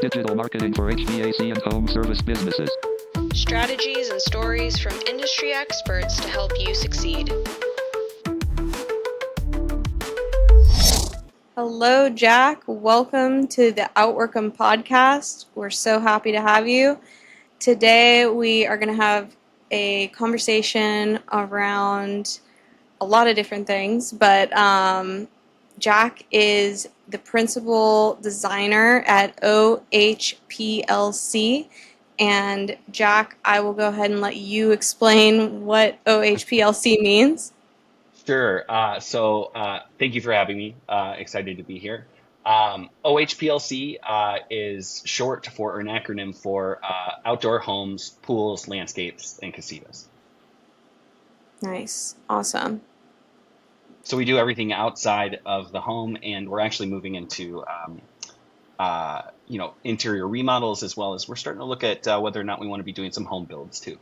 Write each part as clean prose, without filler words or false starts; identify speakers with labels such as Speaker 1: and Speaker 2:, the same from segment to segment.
Speaker 1: Digital marketing for HVAC and home service businesses.
Speaker 2: Strategies and stories from industry experts to help you succeed.
Speaker 3: Hello, Jack. Welcome to the OutWork'em Podcast. We're so happy to have you. Today, we are going to have a conversation around a lot of different things, but Jack is the principal designer at OHPLC. And Jack, I will go ahead and let you explain what OHPLC means.
Speaker 4: Sure. Thank you for having me. Excited to be here. OHPLC is short for, or an acronym for Outdoor Homes, Pools, Landscapes, and Casitas.
Speaker 3: Nice. Awesome.
Speaker 4: So we do everything outside of the home, and we're actually moving into interior remodels, as well as we're starting to look at whether or not we want to be doing some home builds too.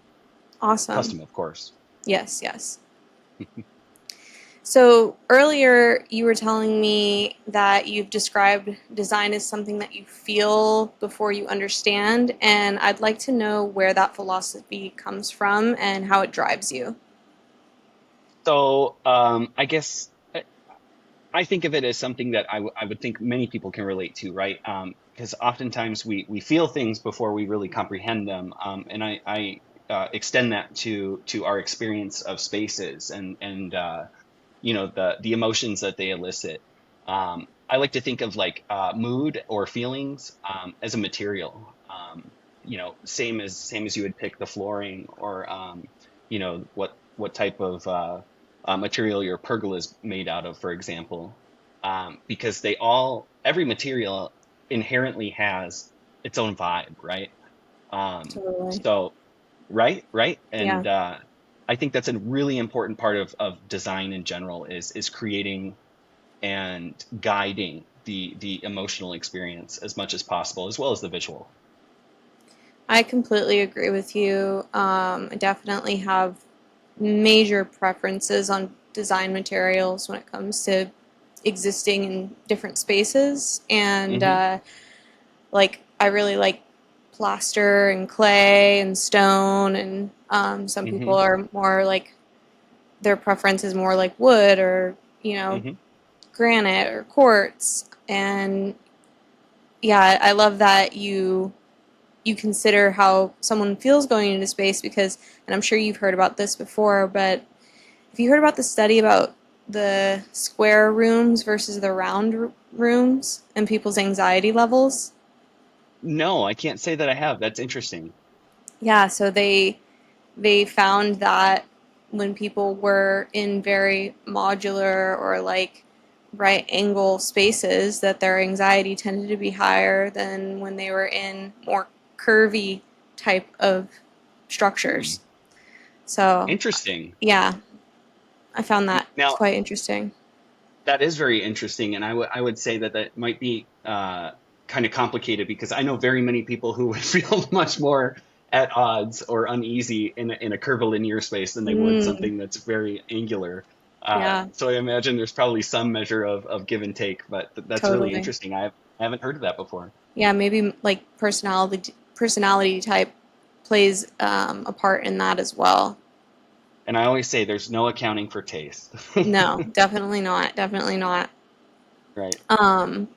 Speaker 3: Awesome.
Speaker 4: Custom, of course.
Speaker 3: Yes. So earlier you were telling me that you've described design as something that you feel before you understand, and I'd like to know where that philosophy comes from and how it drives you.
Speaker 4: So I guess I think of it as something that I would think many people can relate to, right? Because oftentimes we feel things before we really comprehend them, and I extend that to our experience of spaces and the emotions that they elicit. I like to think of like mood or feelings as a material. Same as you would pick the flooring or what type of material your pergola is made out of, for example, because every material inherently has its own vibe, right?
Speaker 3: Totally.
Speaker 4: So, right, and
Speaker 3: Yeah.
Speaker 4: I think that's a really important part of design in general is creating and guiding the emotional experience as much as possible, as well as the visual.
Speaker 3: I completely agree with you. I definitely have major preferences on design materials when it comes to existing in different spaces. And
Speaker 4: Hmm.
Speaker 3: I really like plaster and clay and stone. And some people
Speaker 4: Hmm.
Speaker 3: are more like, their preference is more like wood or,
Speaker 4: Hmm.
Speaker 3: granite or quartz. And yeah, I love that you consider how someone feels going into space because, and I'm sure you've heard about this before, but have you heard about the study about the square rooms versus the round rooms and people's anxiety levels?
Speaker 4: No, I can't say that I have. That's interesting.
Speaker 3: Yeah, so they found that when people were in very modular or like right angle spaces that their anxiety tended to be higher than when they were in more curvy type of
Speaker 4: Hmm.
Speaker 3: structures. So,
Speaker 4: Interesting.
Speaker 3: yeah, I found that
Speaker 4: Now,
Speaker 3: quite interesting.
Speaker 4: that is very interesting, and I would say that might be kind of complicated because I know very many people who would feel much more at odds or uneasy in a curvilinear space than they would
Speaker 3: Mm,
Speaker 4: something that's very angular.
Speaker 3: yeah,
Speaker 4: So I imagine there's probably some measure of give and take, but that's really
Speaker 3: totally.
Speaker 4: interesting. I haven't heard of that before.
Speaker 3: Yeah, maybe like personality type plays a part in that as well.
Speaker 4: And I always say there's no accounting for taste,
Speaker 3: No, definitely not. Definitely not.
Speaker 4: right?
Speaker 3: Um,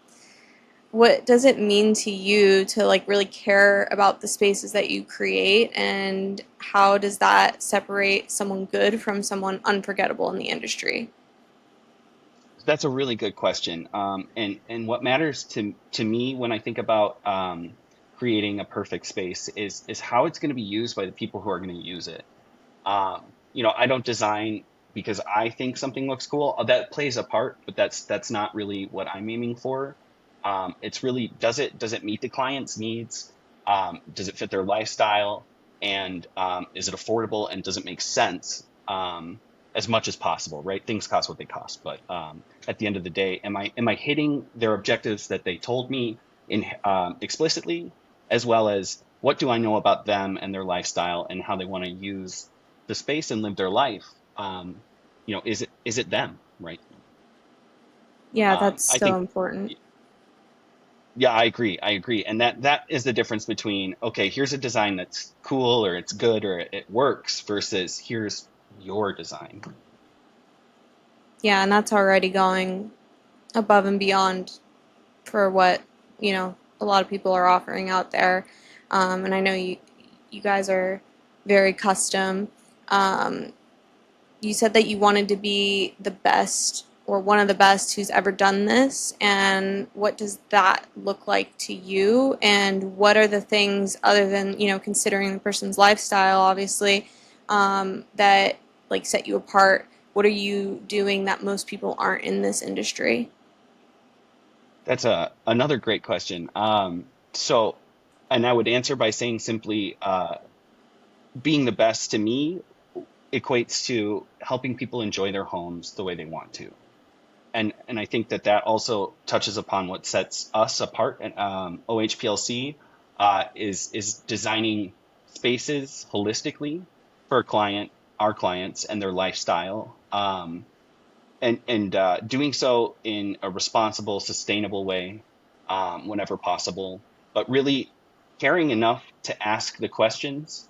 Speaker 3: what does it mean to you to like really care about the spaces that you create, and how does that separate someone good from someone unforgettable in the industry?
Speaker 4: That's a really good question. And what matters to me when I think about creating a perfect space is how it's going to be used by the people who are going to use it. I don't design because I think something looks cool. That plays a part, but that's not really what I'm aiming for. It's really, does it meet the client's needs? Does it fit their lifestyle? And is it affordable? And does it make sense? As much as possible, right? Things cost what they cost, but at the end of the day, am I hitting their objectives that they told me in explicitly, as well as what do I know about them and their lifestyle and how they want to use the space and live their life? Is it them, right?
Speaker 3: Yeah, that's
Speaker 4: I
Speaker 3: so
Speaker 4: think
Speaker 3: important.
Speaker 4: Yeah, I agree. I agree. And that is the difference between, okay, here's a design that's cool or it's good or it works versus here's your design.
Speaker 3: Yeah, and that's already going above and beyond for what, a lot of people are offering out there. And I know you guys are very custom. Um, you said that you wanted to be the best or one of the best who's ever done this. And what does that look like to you? And what are the things other than, considering the person's lifestyle, obviously, that like set you apart? What are you doing that most people aren't in this industry?
Speaker 4: That's another great question. So, and I would answer by saying simply, being the best to me equates to helping people enjoy their homes the way they want to. And I think that also touches upon what sets us apart. And OHPLC is designing spaces holistically for our clients, and their lifestyle, and doing so in a responsible, sustainable way, whenever possible. But really caring enough to ask the questions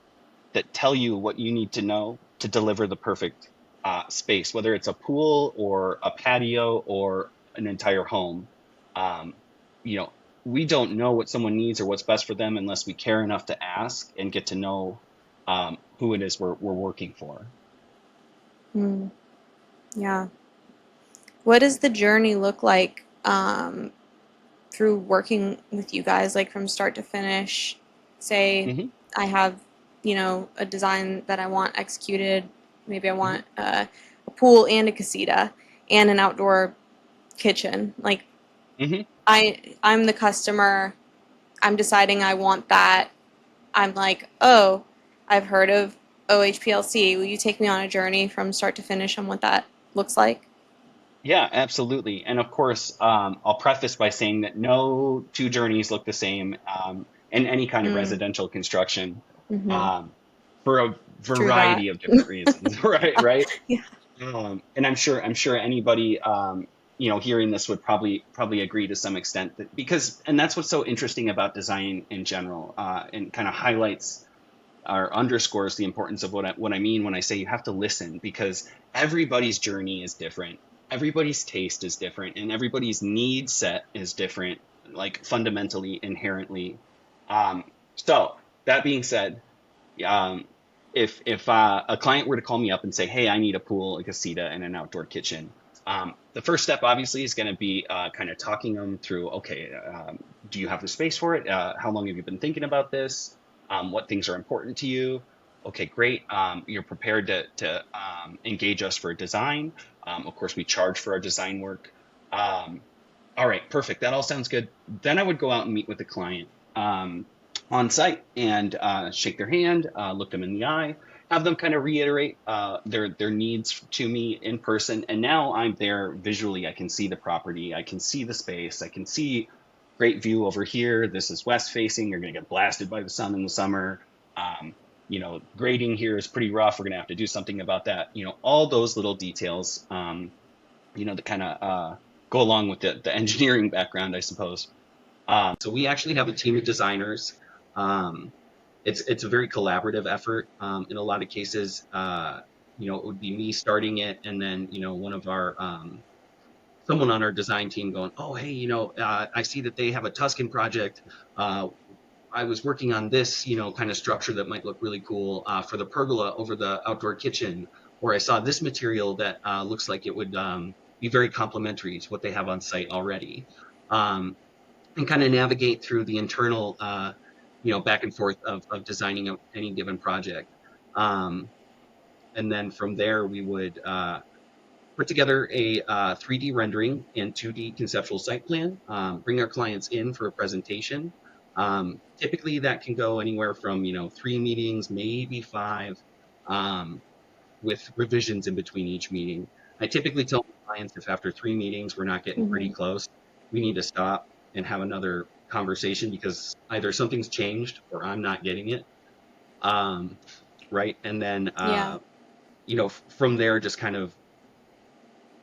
Speaker 4: that tell you what you need to know to deliver the perfect space, whether it's a pool or a patio or an entire home. Um, you know, we don't know what someone needs or what's best for them unless we care enough to ask and get to know who it is we're working for.
Speaker 3: Mm, yeah. What does the journey look like through working with you guys, like from start to finish? Say
Speaker 4: Hmm.
Speaker 3: I have, a design that I want executed. Maybe I
Speaker 4: Hmm.
Speaker 3: want a pool and a casita and an outdoor kitchen. Like
Speaker 4: Hmm.
Speaker 3: I'm the customer. I'm deciding I want that. I'm like, oh, I've heard of OHPLC. Will you take me on a journey from start to finish on what that looks like?
Speaker 4: Yeah, absolutely. And of course, I'll preface by saying that no two journeys look the same in any kind of
Speaker 3: Mm,
Speaker 4: residential construction,
Speaker 3: mm-hmm.
Speaker 4: um, for a
Speaker 3: True that.
Speaker 4: variety of different reasons, right? Right.
Speaker 3: Yeah.
Speaker 4: And I'm sure anybody hearing this would probably agree to some extent that because and that's what's so interesting about design in general, and kind of highlights or underscores the importance of what I mean when I say you have to listen, because everybody's journey is different. Everybody's taste is different, and everybody's need set is different, like fundamentally, inherently. Um, so that being said, um, if a client were to call me up and say, "Hey, I need a pool, a casita, and an outdoor kitchen," the first step obviously is going to be kind of talking them through. Okay, do you have the space for it? How long have you been thinking about this? What things are important to you? Okay, great. You're prepared to engage us for a design. Of course, we charge for our design work. Um, all right, perfect. That all sounds good. Then I would go out and meet with the client on site and shake their hand, look them in the eye, have them kind of reiterate their needs to me in person. And now I'm there visually. I can see the property. I can see the space. I can see great view over here. This is west facing. You're going to get blasted by the sun in the summer. Grading here is pretty rough. We're going to have to do something about that. All those little details, that kind of go along with the engineering background, I suppose. So we actually have a team of designers. Um, it's a very collaborative effort. In a lot of cases, it would be me starting it, and then one of our someone on our design team going, "Oh, hey, I see that they have a Tuscan project. Uh, I was working on this, kind of structure that might look really cool for the pergola over the outdoor kitchen, or I saw this material that looks like it would be very complementary to what they have on site already." And kind of navigate through the internal, back and forth of designing any given project. Um, and then from there, we would put together a 3D rendering and 2D conceptual site plan, bring our clients in for a presentation. Typically, that can go anywhere from, 3 meetings, maybe 5, um, with revisions in between each meeting. I typically tell my clients if after 3 meetings we're not getting pretty
Speaker 3: Mm-hmm.
Speaker 4: close, we need to stop and have another conversation because either something's changed or I'm not getting it. Right. And then,
Speaker 3: Yeah.
Speaker 4: from there, just kind of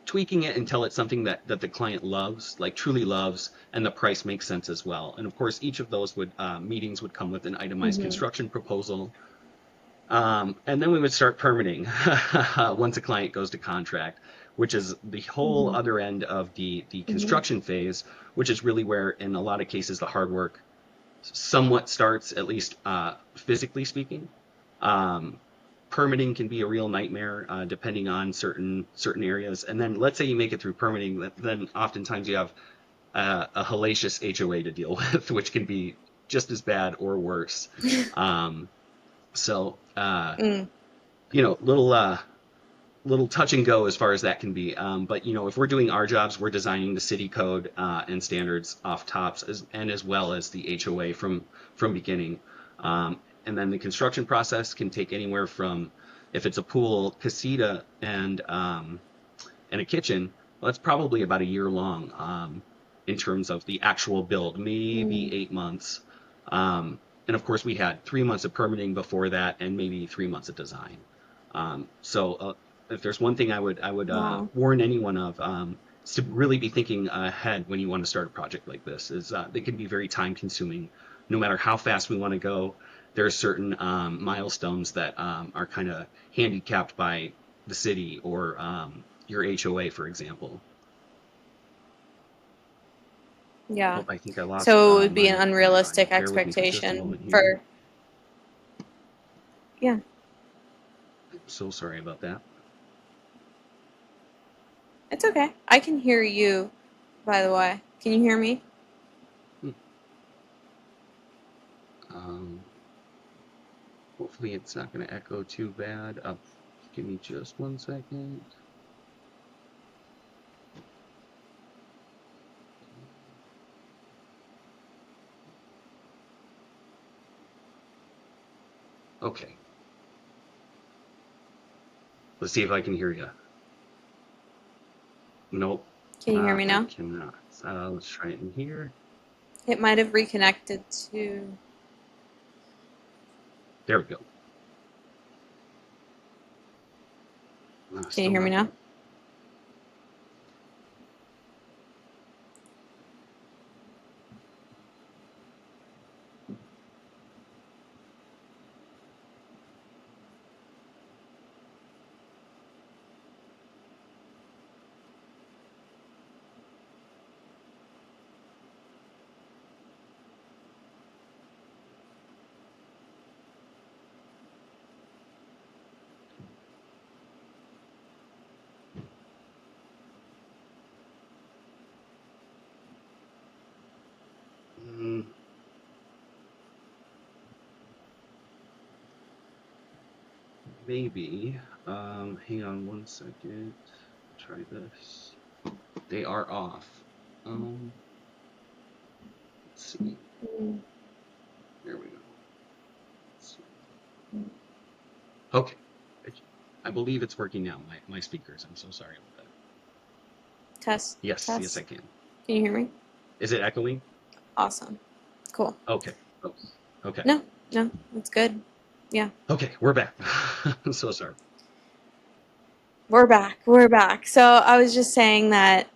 Speaker 4: tweaking it until it's something that the client loves, like truly loves, and the price makes sense as well. And of course, each of those meetings would come with an itemized
Speaker 3: Mm-hmm.
Speaker 4: construction proposal. And then we would start permitting once a client goes to contract, which is the whole
Speaker 3: Mm-hmm.
Speaker 4: other end of the
Speaker 3: Mm-hmm.
Speaker 4: construction phase, which is really where, in a lot of cases, the hard work somewhat starts, at least physically speaking. Permitting can be a real nightmare depending on certain areas. And then let's say you make it through permitting, then oftentimes you have a hellacious HOA to deal with, which can be just as bad or worse. So
Speaker 3: Mm.
Speaker 4: little touch and go as far as that can be. But if we're doing our jobs, we're designing the city code and standards off tops, as well as the HOA from beginning. And then the construction process can take anywhere from, if it's a pool, casita, and a kitchen, well, that's probably about a year long in terms of the actual build, maybe
Speaker 3: Mm.
Speaker 4: 8 months. And of course, we had 3 months of permitting before that, and maybe 3 months of design. So if there's one thing I would
Speaker 3: Wow.
Speaker 4: warn anyone of, is to really be thinking ahead when you want to start a project like this. Is they can be very time consuming. No matter how fast we want to go, there are certain milestones that are kind of handicapped by the city or your HOA, for example.
Speaker 3: Yeah.
Speaker 4: Oh, I think I lost
Speaker 3: So it would be
Speaker 4: my
Speaker 3: an unrealistic
Speaker 4: bear with me for just a
Speaker 3: expectation
Speaker 4: moment here.
Speaker 3: for, yeah.
Speaker 4: I'm so sorry about that.
Speaker 3: It's okay. I can hear you, by the way. Can you hear me?
Speaker 4: Hopefully it's not going to echo too bad. Give me just 1 second. Okay. Let's see if I can hear you. Nope.
Speaker 3: Can you hear me
Speaker 4: I
Speaker 3: now?
Speaker 4: cannot. Let's try it in here.
Speaker 3: It might have reconnected to.
Speaker 4: There we go.
Speaker 3: Can you
Speaker 4: Still
Speaker 3: hear me now?
Speaker 4: nothing. Maybe. Hang on 1 second. Try this. They are off. Let's see. There we go. Let's see. Okay. I believe it's working now. My speakers. I'm so sorry about that.
Speaker 3: Test.
Speaker 4: Yes,
Speaker 3: Test.
Speaker 4: yes, I can.
Speaker 3: Can you hear me?
Speaker 4: Is it echoing?
Speaker 3: Awesome. Cool.
Speaker 4: Okay. Oh, okay.
Speaker 3: No, it's good. Yeah.
Speaker 4: Okay, we're back. I'm so sorry.
Speaker 3: We're back. So I was just saying that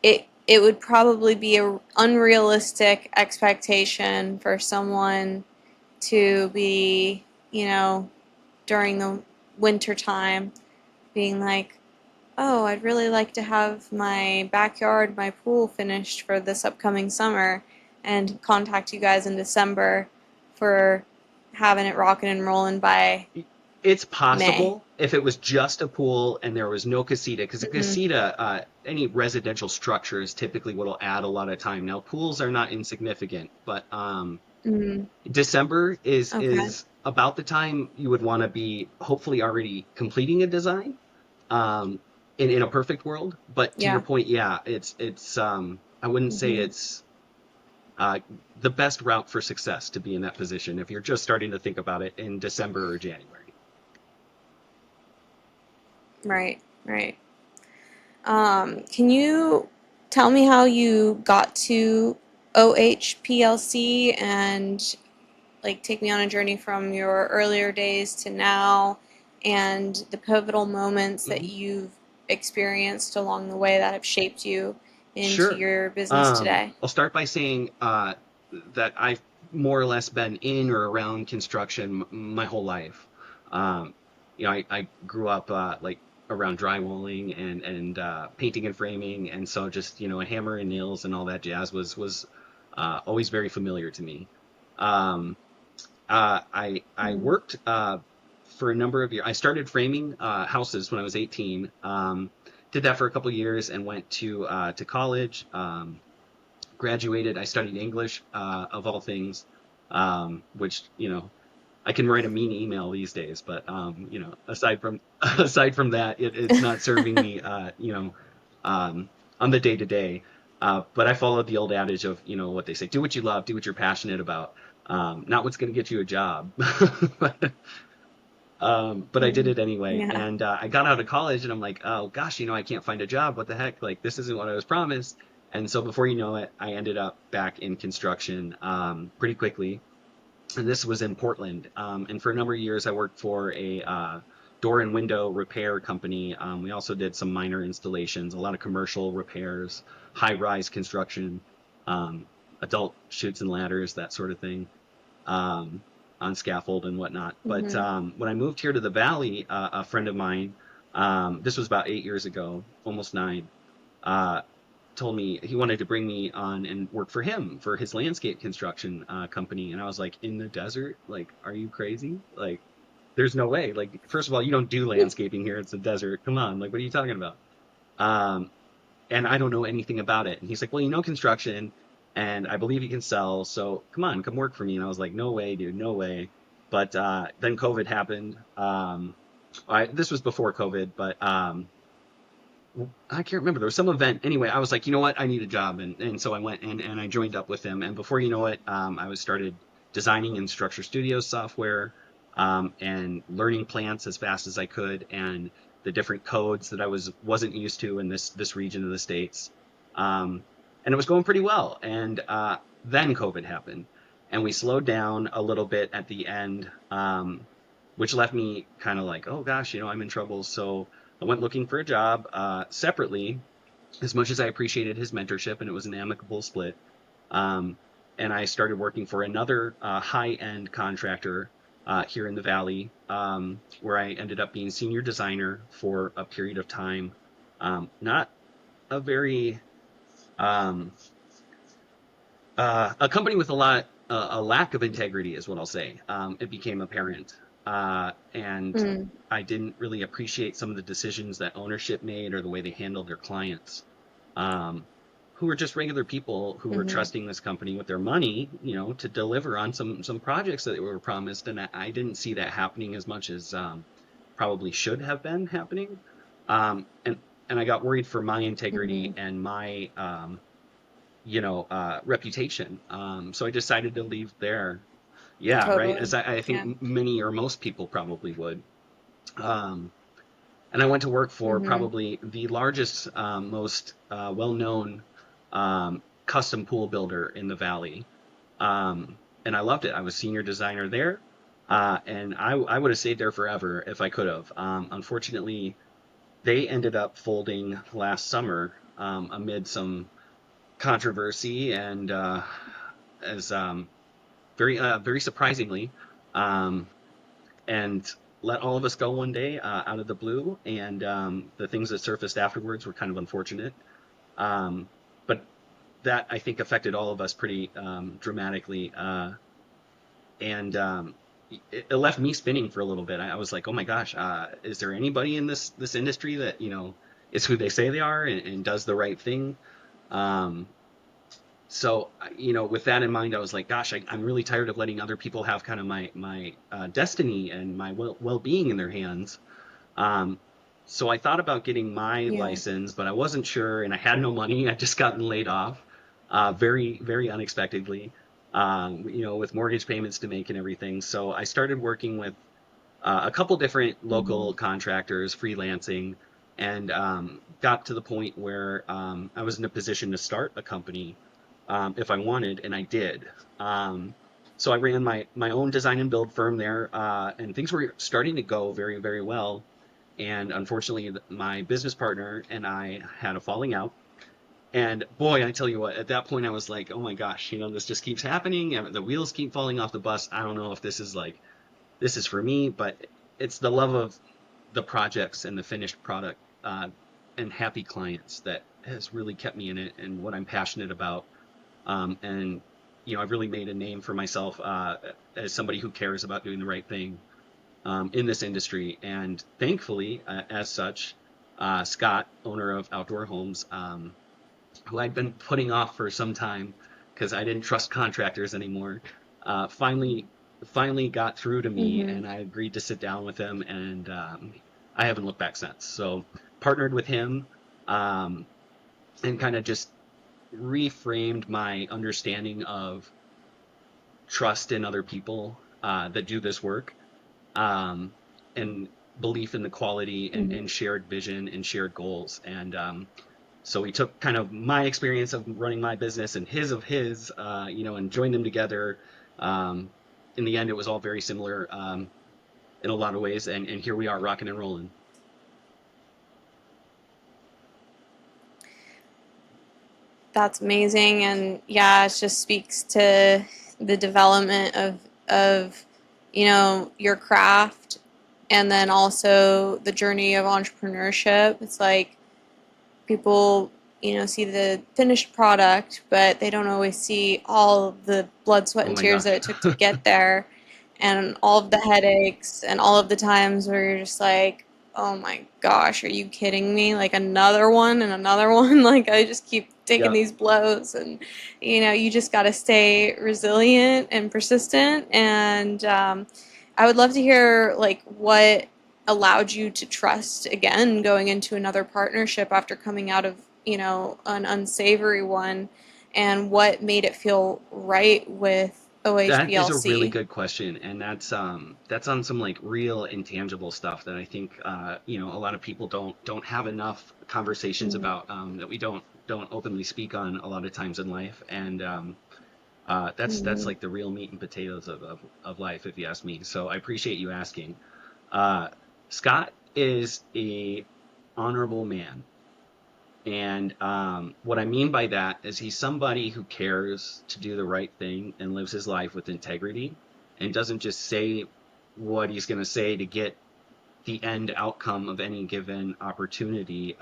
Speaker 3: it would probably be an unrealistic expectation for someone to be, during the winter time being like, oh, I'd really like to have my backyard, my pool finished for this upcoming summer, and contact you guys in December for having it rocking and rolling by
Speaker 4: It's
Speaker 3: May.
Speaker 4: possible if it was just a pool and there was no casita, because a
Speaker 3: Mm-hmm.
Speaker 4: casita, any residential structure is typically what'll add a lot of time. Now, pools are not insignificant, but
Speaker 3: Mm-hmm.
Speaker 4: December is
Speaker 3: Okay.
Speaker 4: about the time you would want to be hopefully already completing a design. In a perfect world, but to your
Speaker 3: Yeah.
Speaker 4: point, yeah, it's I wouldn't say
Speaker 3: Mm-hmm.
Speaker 4: it's the best route for success to be in that position if you're just starting to think about it in December or January.
Speaker 3: Right. Can you tell me how you got to OHPLC and take me on a journey from your earlier days to now and the pivotal moments that
Speaker 4: Mhm.
Speaker 3: you've experienced along the way that have shaped you into
Speaker 4: Sure.
Speaker 3: your business today?
Speaker 4: I'll start by saying that I've more or less been in or around construction my whole life. Um, I grew up like around drywalling and painting and framing, and so just a hammer and nails and all that jazz was always very familiar to me. Um, I
Speaker 3: Mm.
Speaker 4: worked for a number of years. I started framing houses when I was 18. Did that for a couple of years and went to college. Graduated. I studied English of all things, which I can write a mean email these days, but aside from aside from that, it's not serving me on the day to day. But I followed the old adage of what they say: do what you love, do what you're passionate about, not what's going to get you a job. But I did
Speaker 3: Mm.
Speaker 4: it anyway,
Speaker 3: Yeah.
Speaker 4: and I got out of college, and I'm like, oh gosh, I can't find a job. What the heck? Like this isn't what I was promised. And so before you know it, I ended up back in construction pretty quickly, and this was in Portland. And for a number of years, I worked for a door and window repair company. We also did some minor installations, a lot of commercial repairs, high-rise construction, um, adult chutes and ladders, that sort of thing, um, on scaffold and whatnot. But
Speaker 3: Mm-hmm.
Speaker 4: when I moved here to the Valley, a friend of mine, this was about 8 years ago, almost nine, uh, told me he wanted to bring me on and work for him for his landscape construction company. And I was like, in the desert? Like, are you crazy? Like, there's no way. Like, first of all, you don't do landscaping here. It's a desert. Come on. Like, what are you talking about? Um, and I don't know anything about it. And he's like, well, construction, and I believe you can sell. So come on, come work for me. And I was like, no way, dude, no way. But then COVID happened. This was before COVID, but I can't remember. There was some event. Anyway, I was like, you know what? I need a job. And so I went and I joined up with him. And before you know it, I was started designing in Structure Studio software, and learning plants as fast as I could, and the different codes that I wasn't used to in this region of the States. Um, and it was going pretty well. And then COVID happened, and we slowed down a little bit at the end, which left me kind of like, oh gosh, I'm in trouble. So I went looking for a job separately, as much as I appreciated his mentorship, and it was an amicable split. Um, and I started working for another high-end contractor here in the Valley, where I ended up being senior designer for a period of time. Not a very um, a company with a lack of integrity is what I'll say. It became apparent, and
Speaker 3: Mm.
Speaker 4: I didn't really appreciate some of the decisions that ownership made or the way they handled their clients, um, who were just regular people who were
Speaker 3: Mm-hmm.
Speaker 4: trusting this company with their money, to deliver on some projects that they were promised, and I didn't see that happening as much as probably should have been happening, and I got worried for my integrity
Speaker 3: Mm-hmm.
Speaker 4: and my reputation. So I decided to leave there. Yeah, right. As
Speaker 3: Totally.
Speaker 4: I
Speaker 3: Yeah.
Speaker 4: think many or most people probably would. Um, and I went to work for
Speaker 3: Mm-hmm.
Speaker 4: probably the largest, most well-known custom pool builder in the Valley. And I loved it. I was senior designer there. And I would have stayed there forever if I could have. Unfortunately, they ended up folding last summer amid some controversy and as very surprisingly, um, and let all of us go one day out of the blue. And the things that surfaced afterwards were kind of unfortunate, um, but that I think affected all of us pretty dramatically, and it left me spinning for a little bit. I was like, oh my gosh, is there anybody in this industry that is who they say they are and does the right thing? Um, so with that in mind, I was like, gosh, I'm really tired of letting other people have kind of my destiny and my well-being in their hands. um, so I thought about getting my
Speaker 3: Yeah.
Speaker 4: license, but I wasn't sure, and I had no money. I just gotten laid off very very unexpectedly, with mortgage payments to make and everything. So I started working with a couple different
Speaker 3: Mm-hmm.
Speaker 4: local contractors, freelancing, and got to the point where I was in a position to start a company if I wanted, and I did. So I ran my own design and build firm there, and things were starting to go very, very well. And unfortunately, my business partner and I had a falling out. And boy, I tell you what, at that point I was like, oh my gosh, this just keeps happening. The wheels keep falling off the bus. I don't know if this is for me, but it's the love of the projects and the finished product, and happy clients that has really kept me in it and what I'm passionate about. And I've really made a name for myself as somebody who cares about doing the right thing in this industry. And thankfully, as such, Scott, owner of Outdoor Homes, who I'd been putting off for some time because I didn't trust contractors anymore, finally got through to me,
Speaker 3: Mm-hmm.
Speaker 4: and I agreed to sit down with him, and I haven't looked back since. So partnered with him, and kind of just reframed my understanding of trust in other people that do this work, um, and belief in the quality
Speaker 3: Mm-hmm.
Speaker 4: and shared vision and shared goals. And so we took kind of my experience of running my business and his, and joined them together. Um, in the end, it was all very similar in a lot of ways, and here we are, rocking and rolling.
Speaker 3: That's amazing, and yeah, it just speaks to the development of your craft, and then also the journey of entrepreneurship. It's like people see the finished product, but they don't always see all of the blood, sweat,
Speaker 4: Oh
Speaker 3: and
Speaker 4: my
Speaker 3: tears that
Speaker 4: gosh.
Speaker 3: it took to get there, and all of the headaches, and all of the times where you're just like, oh my gosh, are you kidding me? Like another one and another one. Like I just keep taking
Speaker 4: Yep.
Speaker 3: these blows, and you just got to stay resilient and persistent. And I would love to hear like what allowed you to trust again going into another partnership after coming out of an unsavory one, and what made it feel right with
Speaker 4: That is a really
Speaker 3: OHPLC.
Speaker 4: good question, and that's on some like real intangible stuff that I think a lot of people don't have enough conversations
Speaker 3: Mm-hmm.
Speaker 4: about, that we don't openly speak on a lot of times in life. And that's
Speaker 3: Mm-hmm.
Speaker 4: like the real meat and potatoes of life, if you ask me. So I appreciate you asking. Uh, Scott is a honorable man. And what I mean by that is he's somebody who cares to do the right thing and lives his life with integrity and doesn't just say what he's going to say to get the end outcome of any given opportunity,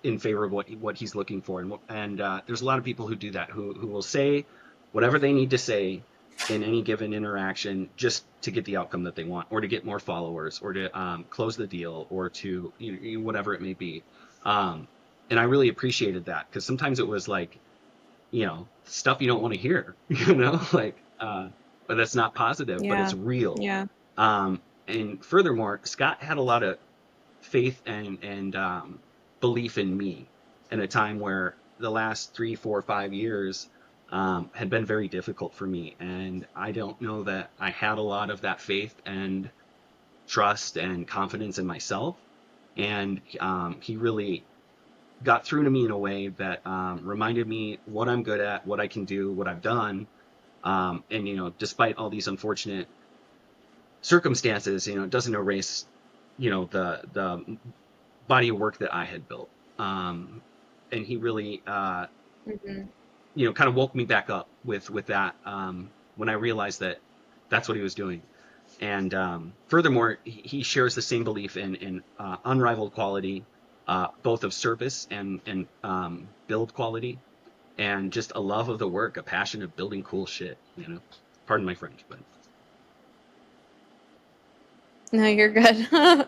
Speaker 4: in favor of what he's looking for. And there's a lot of people who do that, who will say whatever they need to say in any given interaction just to get the outcome that they want, or to get more followers, or to close the deal, or to whatever it may be. Um, and I really appreciated that, because sometimes it was like, stuff you don't want to hear, like, but that's not positive, but it's
Speaker 3: Yeah.
Speaker 4: real.
Speaker 3: Yeah.
Speaker 4: And furthermore, Scott had a lot of faith and belief in me in a time where the last 3, 4, 5 years had been very difficult for me. And I don't know that I had a lot of that faith and trust and confidence in myself. And he really got through to me in a way that reminded me what I'm good at, what I can do, what I've done. And, despite all these unfortunate circumstances, it doesn't erase, the body of work that I had built. And he really,
Speaker 3: Mm-hmm.
Speaker 4: kind of woke me back up with that, when I realized that that's what he was doing. And furthermore, he shares the same belief in unrivaled quality, both of service and build quality, and just a love of the work, a passion of building cool shit. Pardon my French, but
Speaker 3: No, you're good. I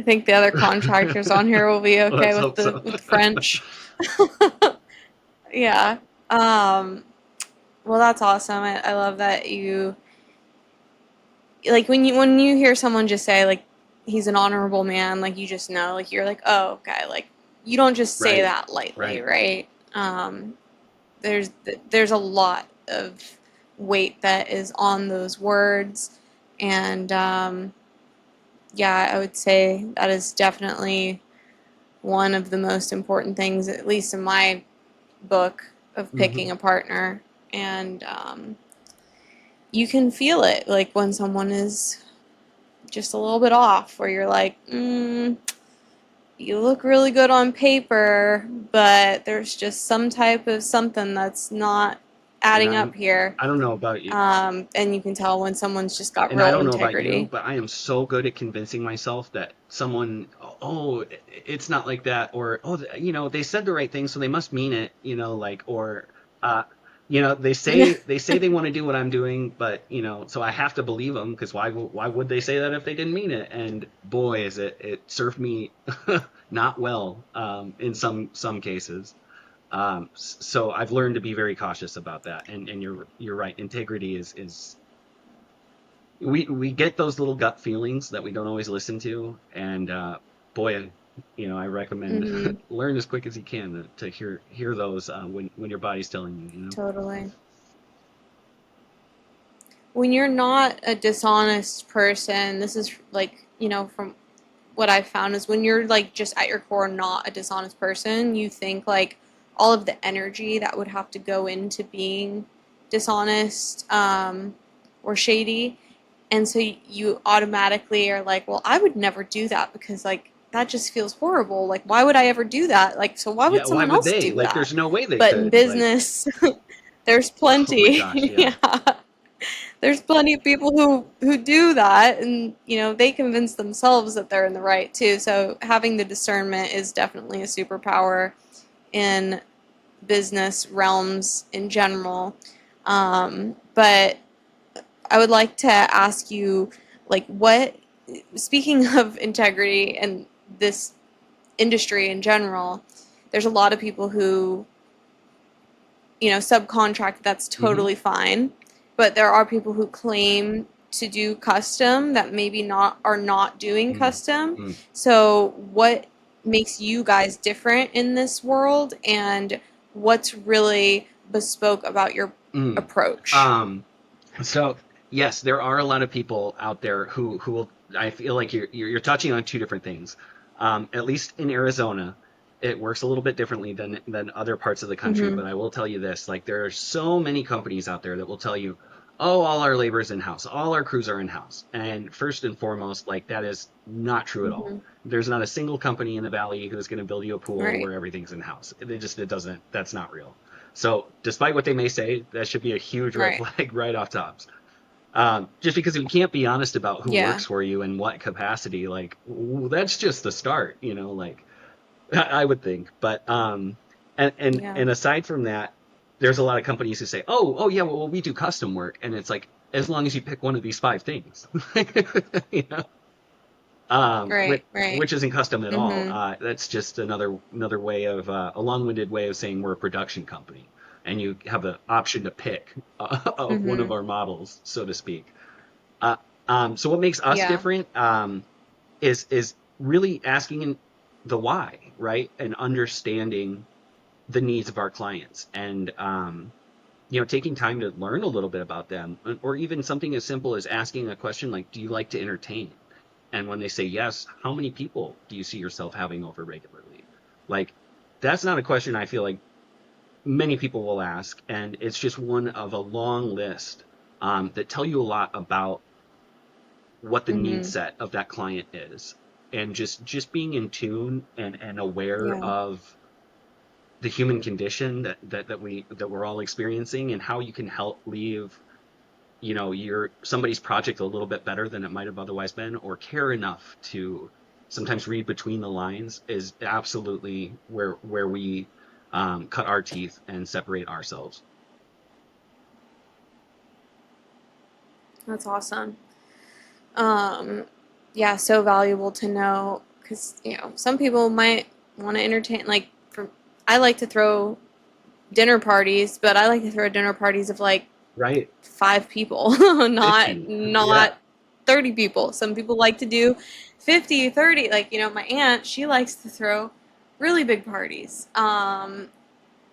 Speaker 3: think the other contractors on here will be okay
Speaker 4: let's
Speaker 3: with
Speaker 4: hope
Speaker 3: the
Speaker 4: so.
Speaker 3: French. Yeah. Well, that's awesome. I love that you like when you hear someone just say like he's an honorable man, like you just know, like you're like, oh, okay, like you don't just say
Speaker 4: Right,
Speaker 3: that lightly,
Speaker 4: right.
Speaker 3: right? Um, there's a lot of weight that is on those words, and yeah, I would say that is definitely one of the most important things, at least in my book, of
Speaker 4: Hmm.
Speaker 3: picking a partner. And you can feel it, like when someone is just a little bit off, where you're like, you look really good on paper, but there's just some type of something that's not
Speaker 5: And
Speaker 3: adding up here.
Speaker 5: I don't know about you.
Speaker 3: And you can tell when someone's just got
Speaker 5: And I
Speaker 3: real
Speaker 5: don't know about you,
Speaker 3: integrity.
Speaker 5: but I am so good at convincing myself that someone, oh, it's not like that, or oh, they said the right thing, so they must mean it, or, uh, they say they want to do what I'm doing, but so I have to believe them because why would they say that if they didn't mean it? And boy, is it served me not well in some cases. So I've learned to be very cautious about that, and you're right. Integrity is we get those little gut feelings that we don't always listen to, and boy, I recommend
Speaker 3: Hmm.
Speaker 5: learn as quick as you can to hear those when your body's telling you.
Speaker 3: Totally. When you're not a dishonest person, this is like, from what I've found is when you're like just at your core not a dishonest person, you think like all of the energy that would have to go into being dishonest, or shady, and so you automatically are like, well, I would never do that because like that just feels horrible. Like, why would I ever do that? Like, so why
Speaker 5: Yeah,
Speaker 3: would
Speaker 5: why
Speaker 3: someone
Speaker 5: would
Speaker 3: else
Speaker 5: they?
Speaker 3: do
Speaker 5: Like,
Speaker 3: that?
Speaker 5: there's no way they
Speaker 3: But in
Speaker 5: could. Like,
Speaker 3: business, there's
Speaker 5: oh my
Speaker 3: plenty.
Speaker 5: gosh, yeah.
Speaker 3: Yeah. There's plenty of people who do that, and they convince themselves that they're in the right too. So having the discernment is definitely a superpower in business realms in general. But I would like to ask you, like, speaking of integrity and this industry in general, there's a lot of people who subcontract. That's
Speaker 5: Hmm.
Speaker 3: totally fine, but there are people who claim to do custom that maybe not are not doing
Speaker 5: Mm,
Speaker 3: custom.
Speaker 5: mm,
Speaker 3: So what makes you guys different in this world, and what's really bespoke about your
Speaker 5: mm.
Speaker 3: approach?
Speaker 5: Um, so yes, there are a lot of people out there who will. I feel like you're touching on two different things. At least in Arizona, it works a little bit differently than other parts of the country.
Speaker 3: Mm-hmm.
Speaker 5: But I will tell you this: like there are so many companies out there that will tell you, "Oh, all our labor is in house, all our crews are in house." And first and foremost, like that is not true at all.
Speaker 3: Mm-hmm.
Speaker 5: There's not a single company in the valley who's going to build you a pool
Speaker 3: Right.
Speaker 5: where everything's in house. It doesn't. That's not real. So, despite what they may say, that should be a huge red
Speaker 3: Right.
Speaker 5: flag right off top. Just because we can't be honest about who
Speaker 3: Yeah.
Speaker 5: works for you and what capacity, like that's just the start, like I would think. But
Speaker 3: Yeah.
Speaker 5: and aside from that, there's a lot of companies who say, oh yeah, well we do custom work, and it's like as long as you pick one of these five things, you know,
Speaker 3: Right. Right.
Speaker 5: which isn't custom at all.
Speaker 3: Mm-hmm.
Speaker 5: That's just another way of a long-winded way of saying we're a production company, and you have the option to pick of one of
Speaker 3: Mm-hmm.
Speaker 5: our models, so to speak. Uh, so what makes us
Speaker 3: Yeah.
Speaker 5: different is really asking the why, right, and understanding the needs of our clients, and taking time to learn a little bit about them, or even something as simple as asking a question like, "Do you like to entertain?" And when they say yes, how many people do you see yourself having over regularly? Like, that's not a question I feel like many people will ask, and it's just one of a long list that tell you a lot about what the need
Speaker 3: Mm-hmm.
Speaker 5: set of that client is, and just being in tune and aware
Speaker 3: Yeah.
Speaker 5: of the human condition that we're all experiencing, and how you can help leave your somebody's project a little bit better than it might have otherwise been, or care enough to sometimes read between the lines, is absolutely where we cut our teeth and separate ourselves.
Speaker 3: That's awesome. Um, yeah, so valuable to know because some people might want to entertain. Like, I like to throw dinner parties, but I like to throw dinner parties of like
Speaker 5: Right.
Speaker 3: 5 people, not
Speaker 5: 50. Yeah.
Speaker 3: 30 people. Some people like to do 50, 30. Like, my aunt, she likes to throw really big parties.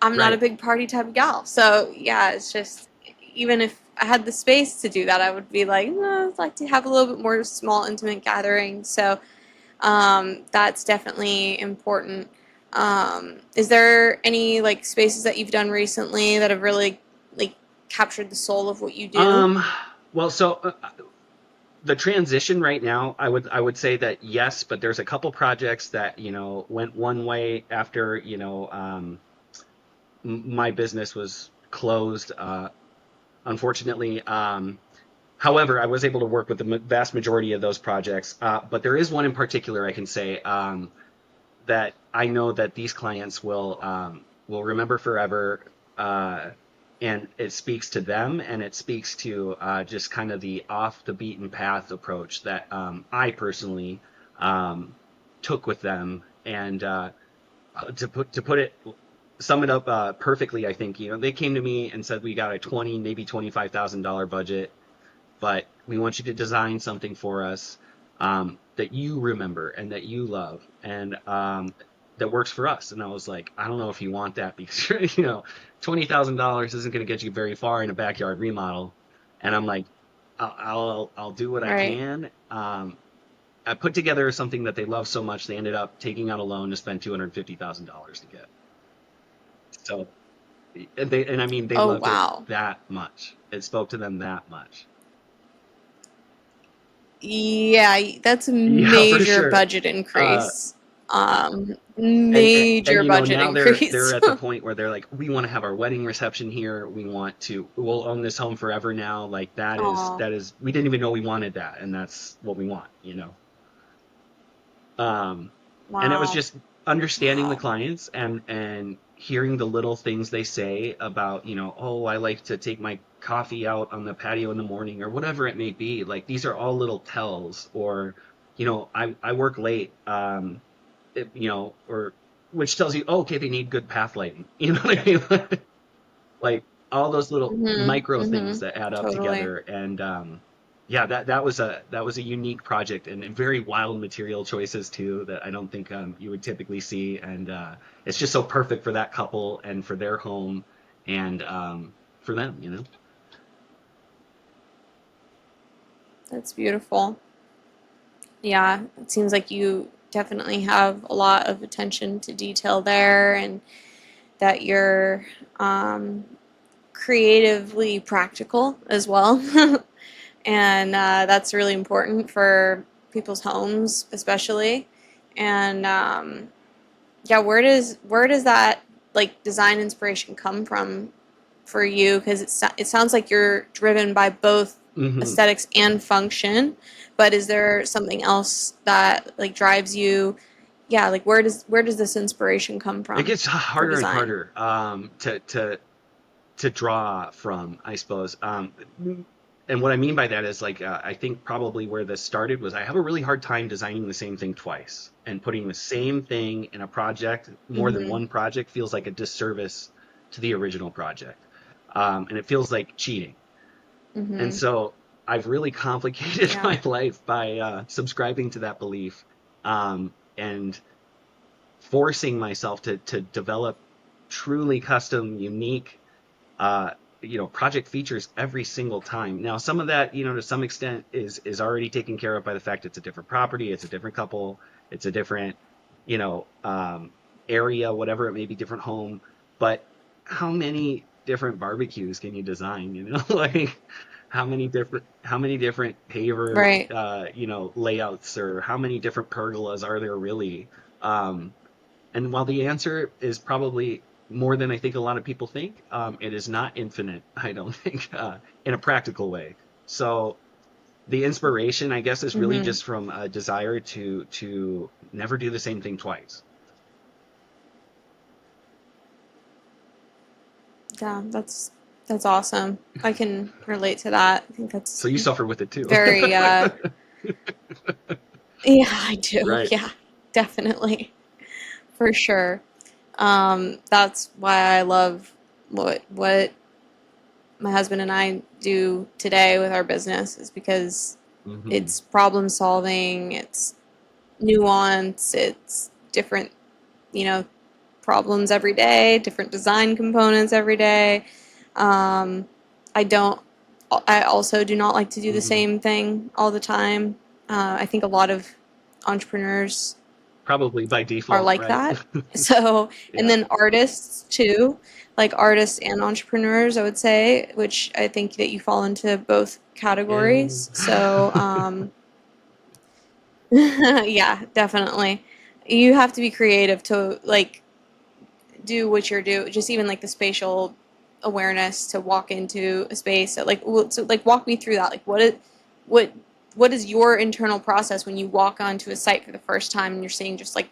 Speaker 3: I'm not a
Speaker 5: Right.
Speaker 3: big party type of gal. So, yeah, it's just, even if I had the space to do that, I would be like, no, I'd like to have a little bit more small, intimate gathering. So, that's definitely important. Is there any like spaces that you've done recently that have really like captured the soul of what you do?
Speaker 5: um well, so the transition right now, I would say that yes, but there's a couple projects that went one way after my business was closed, unfortunately. However, I was able to work with the vast majority of those projects, but there is one in particular I can say that I know that these clients will remember forever, uh, and it speaks to them, and it speaks to just kind of the off the beaten path approach that I personally um, took with them, and to put it sum it up perfectly, I think they came to me and said we got a 20 maybe $25,000 budget, but we want you to design something for us that you remember and that you love and that works for us. And I was like, I don't know if you want that because $20,000 isn't going to get you very far in a backyard remodel. And I'm like, I'll do what I
Speaker 3: Right.
Speaker 5: can. I put together something that they love so much they ended up taking out a loan to spend $250,000 to get. So and I mean they
Speaker 3: Oh,
Speaker 5: loved it
Speaker 3: wow.
Speaker 5: that much. It spoke to them that much.
Speaker 3: Yeah, that's a
Speaker 5: Yeah, for
Speaker 3: major
Speaker 5: sure.
Speaker 3: budget
Speaker 5: Uh,
Speaker 3: increase.
Speaker 5: and
Speaker 3: Major budget
Speaker 5: now they're
Speaker 3: increase.
Speaker 5: at the point where they're like, we want to have our wedding reception here. We'll own this home forever now. Like
Speaker 3: Aw,
Speaker 5: that is we didn't even know we wanted that, and that's what we want. Um, and it was
Speaker 3: wow.
Speaker 5: just understanding the
Speaker 3: Wow.
Speaker 5: clients and hearing the little things they say about, oh, I like to take my coffee out on the patio in the morning or whatever it may be. Like these are all little tells, or, I work late, or which tells you, oh, okay, they need good path lighting. You know what I mean? Like all those little
Speaker 3: Mhm.
Speaker 5: micro things
Speaker 3: Mhm.
Speaker 5: that add up
Speaker 3: Totally.
Speaker 5: together. And yeah, that was a unique project and very wild material choices too that I don't think you would typically see. And it's just so perfect for that couple and for their home and for them.
Speaker 3: That's beautiful. Yeah, it seems like you definitely have a lot of attention to detail there, and that you're um, creatively practical as well. And that's really important for people's homes, especially. And yeah, where does that like design inspiration come from for you? Because it sounds like you're driven by both
Speaker 5: Hmm.
Speaker 3: aesthetics and function, but is there something else that like drives you? Yeah, like where does this inspiration come
Speaker 5: It
Speaker 3: from
Speaker 5: gets
Speaker 3: for
Speaker 5: harder and
Speaker 3: design?
Speaker 5: harder to draw from, I suppose. And what I mean by that is like I think probably where this started was I have a really hard time designing the same thing twice, and putting the same thing in a project, more than
Speaker 3: Mm-hmm.
Speaker 5: one project, feels like a disservice to the original project, and it feels like cheating. And
Speaker 3: Mm-hmm.
Speaker 5: so I've really complicated
Speaker 3: Yeah.
Speaker 5: my life by subscribing to that belief, and forcing myself to develop truly custom, unique uh, project features every single time. Now, some of that, to some extent, is already taken care of by the fact it's a different property, it's a different couple, it's a different, you know, um, area, whatever it may be, different home. But how many different barbecues can you design? Like how many different paver,
Speaker 3: Right.
Speaker 5: layouts, or how many different pergolas are there really? Um, and while the answer is probably more than I think a lot of people think, it is not infinite, I don't think, in a practical way. So the inspiration, I guess, is really
Speaker 3: Mm-hmm.
Speaker 5: just from a desire to never do the same thing twice.
Speaker 3: Yeah, that's awesome. I can relate to that. I think
Speaker 5: So
Speaker 3: that's
Speaker 5: you suffer with it too.
Speaker 3: very yeah, I do.
Speaker 5: Right.
Speaker 3: Yeah, definitely. For sure. That's why I love what my husband and I do today with our business is because
Speaker 5: Hmm.
Speaker 3: it's problem solving, it's nuance, it's different, you know, problems every day, different design components every day. Um, I don't. I also do not like to do the
Speaker 5: Hmm.
Speaker 3: same thing all the time. I think a lot of entrepreneurs
Speaker 5: Probably by
Speaker 3: are
Speaker 5: default,
Speaker 3: like
Speaker 5: right?
Speaker 3: that. So, and
Speaker 5: Yeah.
Speaker 3: then artists too, like artists and entrepreneurs, I would say, which I think that you fall into both
Speaker 5: Yeah.
Speaker 3: categories. So, yeah, definitely. You have to be creative to like do what you're doing, just even like the spatial awareness to walk into a space. So, like walk me through that. Like what what is your internal process when you walk onto a site for the first time and you're seeing just like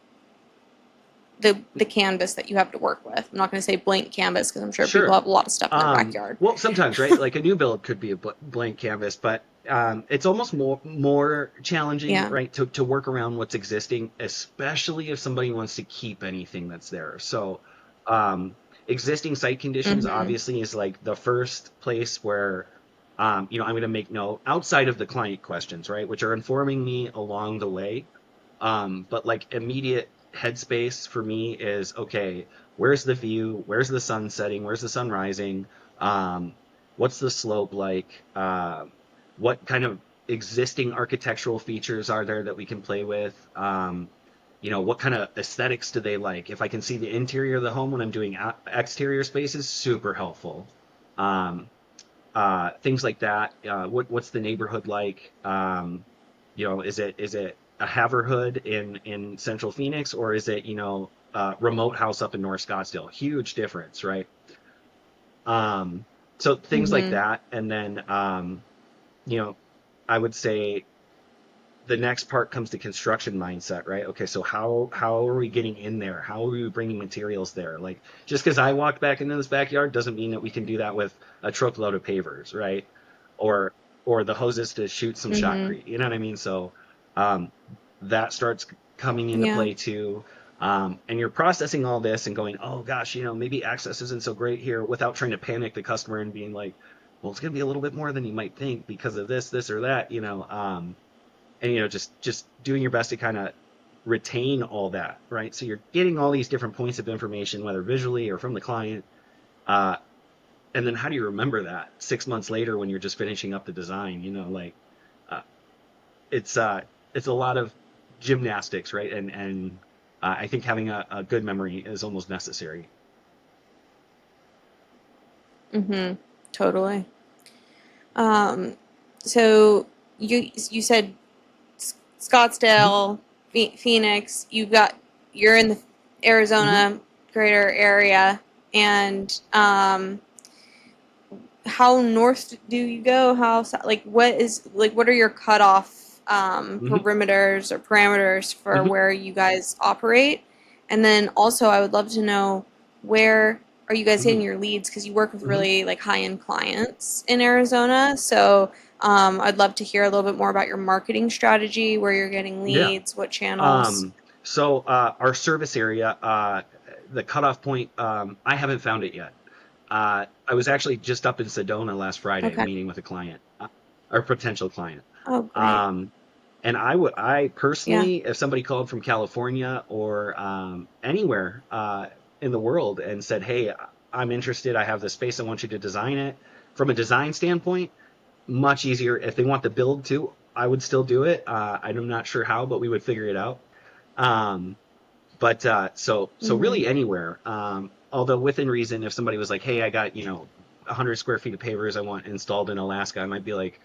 Speaker 3: the canvas that you have to work with? I'm not going to say blank canvas because I'm sure people
Speaker 5: Sure.
Speaker 3: have a lot of stuff in their backyard.
Speaker 5: Well, sometimes, right? Like a new build could be a blank canvas, but it's almost more challenging,
Speaker 3: Yeah.
Speaker 5: right, to work around what's existing, especially if somebody wants to keep anything that's there. So, existing site conditions
Speaker 3: Mm-hmm.
Speaker 5: obviously is like the first place where, I'm going to make note outside of the client questions, right, which are informing me along the way. But like immediate headspace for me is okay, where's the view? Where's the sun setting? Where's the sun rising? Um, what's the slope like? What kind of existing architectural features are there that we can play with? What kind of aesthetics do they like? If I can see the interior of the home when I'm doing exterior spaces, super helpful. Um, Things like that. What's the neighborhood like? Is it a Haverhood in Central Phoenix, or is it remote house up in North Scottsdale? Huge difference, right? Um, so things like
Speaker 3: Mm-hmm.
Speaker 5: that, and then you know, I would say the next part comes to construction mindset, right? Okay, so how are we getting in there? How are we bringing materials there? Like just because I walked back into this backyard doesn't mean that we can do that with a truckload of pavers, right? Or or the hoses to shoot some
Speaker 3: Mm-hmm.
Speaker 5: shotcrete. You know what I mean? So um, that starts coming into
Speaker 3: Yeah.
Speaker 5: play too. And you're processing all this and going, oh gosh, maybe access isn't so great here, without trying to panic the customer and being like, well, it's going to be a little bit more than you might think because of this or that. And just doing your best to kind of retain all that, right? So you're getting all these different points of information, whether visually or from the client. uh, and then how do you remember that 6 months later when you're just finishing up the design? Like uh, it's it's a lot of gymnastics, right? And I think having a good memory is almost necessary.
Speaker 3: Mm-hmm. Totally. Um, so you said
Speaker 5: Mhm.
Speaker 3: Scottsdale, Phoenix. You're in the
Speaker 5: Mhm.
Speaker 3: Arizona greater area, and how north do you go? Like what are your cutoff
Speaker 5: Mhm.
Speaker 3: perimeters or parameters for
Speaker 5: Mhm.
Speaker 3: where you guys operate? And then also, I would love to know, where are you guys hitting
Speaker 5: Mhm.
Speaker 3: your leads? Because you work with
Speaker 5: Mhm.
Speaker 3: really like high end clients in Arizona, so I'd love to hear a little bit more about your marketing strategy, where you're getting
Speaker 5: Yeah.
Speaker 3: leads, what channels.
Speaker 5: So our service area, the cutoff point, I haven't found it yet. I was actually just up in Sedona last Friday
Speaker 3: Okay.
Speaker 5: meeting with a client, or potential client.
Speaker 3: Oh, great.
Speaker 5: Um, and I
Speaker 3: Yeah.
Speaker 5: personally, if somebody called from California or anywhere in the world and said, "Hey, I'm interested. I have this space. I want you to design it." From a design standpoint, much easier. If they want the build too, I would still do it. I'm not sure how, but we would figure it out. Um, but so
Speaker 3: Mm-hmm.
Speaker 5: really anywhere. Although within reason, if somebody was like, "Hey, I got 100 square feet of pavers I want installed in Alaska," I might be like,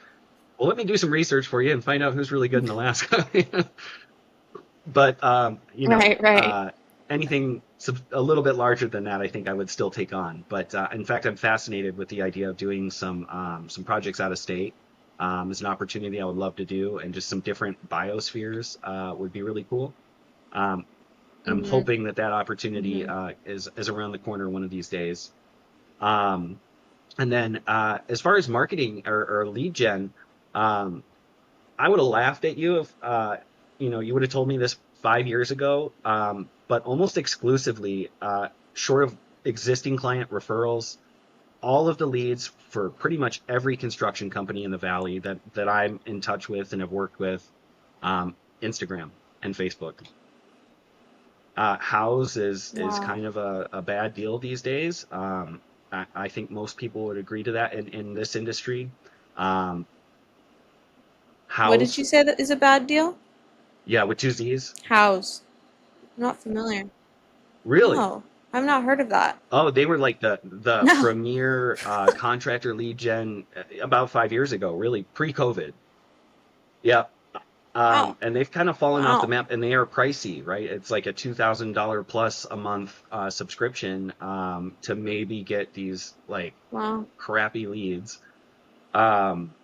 Speaker 5: "Well, let me do some research for you and find out who's really good in Alaska." But
Speaker 3: Right. Right.
Speaker 5: anything a little bit larger than that, I think I would still take on. But in fact, I'm fascinated with the idea of doing some projects out of state. As an opportunity I would love to do, and just some different biospheres would be really cool. Um, and I'm
Speaker 3: Mm-hmm.
Speaker 5: hoping that that opportunity
Speaker 3: Mm-hmm.
Speaker 5: is around the corner one of these days. Um, and then as far as marketing or lead gen, um, I would have laughed at you if you would have told me this 5 years ago. But almost exclusively, short of existing client referrals, all of the leads for pretty much every construction company in the valley that I'm in touch with and have worked with, Instagram and Facebook. House is
Speaker 3: Wow.
Speaker 5: kind of a bad deal these days. I think most people would agree to that in this industry. Um,
Speaker 3: What did
Speaker 5: House,
Speaker 3: you say that is a bad deal?
Speaker 5: yeah, with two Z's.
Speaker 3: House. I'm not familiar.
Speaker 5: Really?
Speaker 3: No, I've not heard of that.
Speaker 5: Oh, they were like the
Speaker 3: No.
Speaker 5: premier contractor lead gen about 5 years ago, really pre-COVID. Yeah.
Speaker 3: Wow.
Speaker 5: And they've kind of fallen off the
Speaker 3: Wow.
Speaker 5: map, and they are pricey, right? It's like a $2,000 plus a month subscription to maybe get these like
Speaker 3: Wow.
Speaker 5: crappy leads. Um,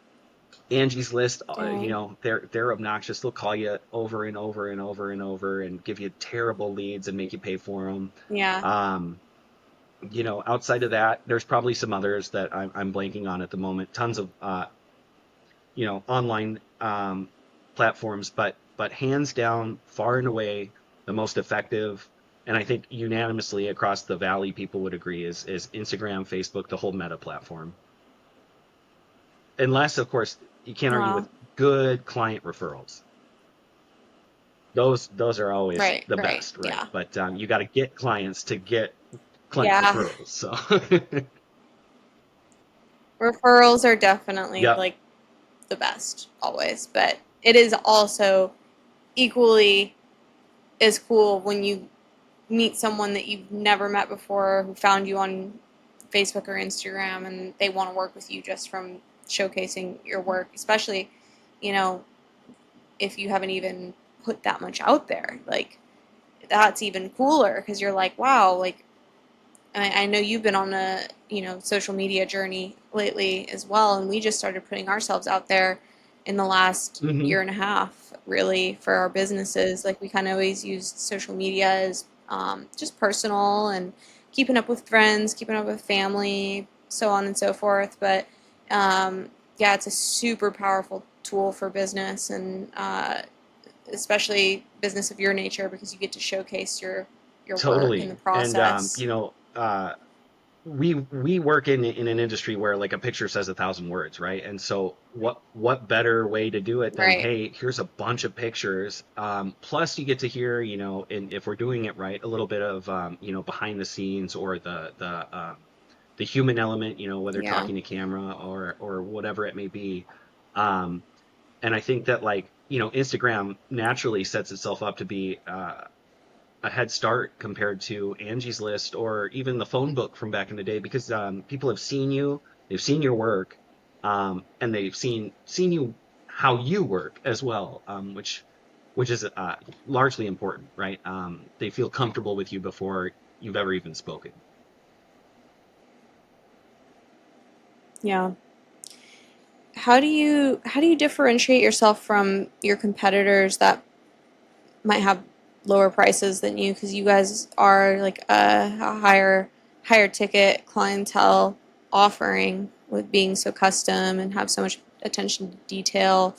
Speaker 5: Angie's List,
Speaker 3: Dang.
Speaker 5: they're obnoxious. They'll call you over and over and over and over and give you terrible leads and make you pay for them.
Speaker 3: Yeah.
Speaker 5: Um, Outside of that, there's probably some others that I'm blanking on at the moment. Tons of online platforms, but hands down, far and away, the most effective, and I think unanimously across the valley, people would agree is Instagram, Facebook, the whole Meta platform. Unless, of course, you can't argue
Speaker 3: Wow.
Speaker 5: with good client referrals. Those are always
Speaker 3: Right.
Speaker 5: the
Speaker 3: Right.
Speaker 5: best, right?
Speaker 3: Yeah.
Speaker 5: But you got to get clients to get client
Speaker 3: Yeah.
Speaker 5: referrals. So,
Speaker 3: Referrals are definitely
Speaker 5: yep,
Speaker 3: like the best always, but it is also equally as cool when you meet someone that you've never met before who found you on Facebook or Instagram and they want to work with you just from showcasing your work, especially, you know, if you haven't even put that much out there. Like, that's even cooler because you're like, wow, like, I know you've been on a, social media journey lately as well, and we just started putting ourselves out there in the last
Speaker 5: hmm
Speaker 3: year and a half, really, for our businesses. Like, we kind of always used social media as just personal and keeping up with friends, keeping up with family, so on and so forth. But yeah, it's a super powerful tool for business, and especially business of your nature, because you get to showcase your work in the
Speaker 5: totally. And
Speaker 3: process.
Speaker 5: we work in an industry where like a picture says 1,000 words, right? And so what better way to do it than,
Speaker 3: Right.
Speaker 5: hey, here's a bunch of pictures, plus you get to hear, and if we're doing it right, a little bit of behind the scenes, or the human element, whether
Speaker 3: Yeah.
Speaker 5: talking to camera or whatever it may be. um and I think that, like, Instagram naturally sets itself up to be a head start compared to Angie's List or even the phone book from back in the day, because people have seen you, they've seen your work, and they've seen you how you work as well, which is largely important, right? They feel comfortable with you before you've ever even spoken.
Speaker 3: Yeah. How do you differentiate yourself from your competitors that might have lower prices than you, because you guys are like a higher ticket clientele offering with being so custom and have so much attention to detail?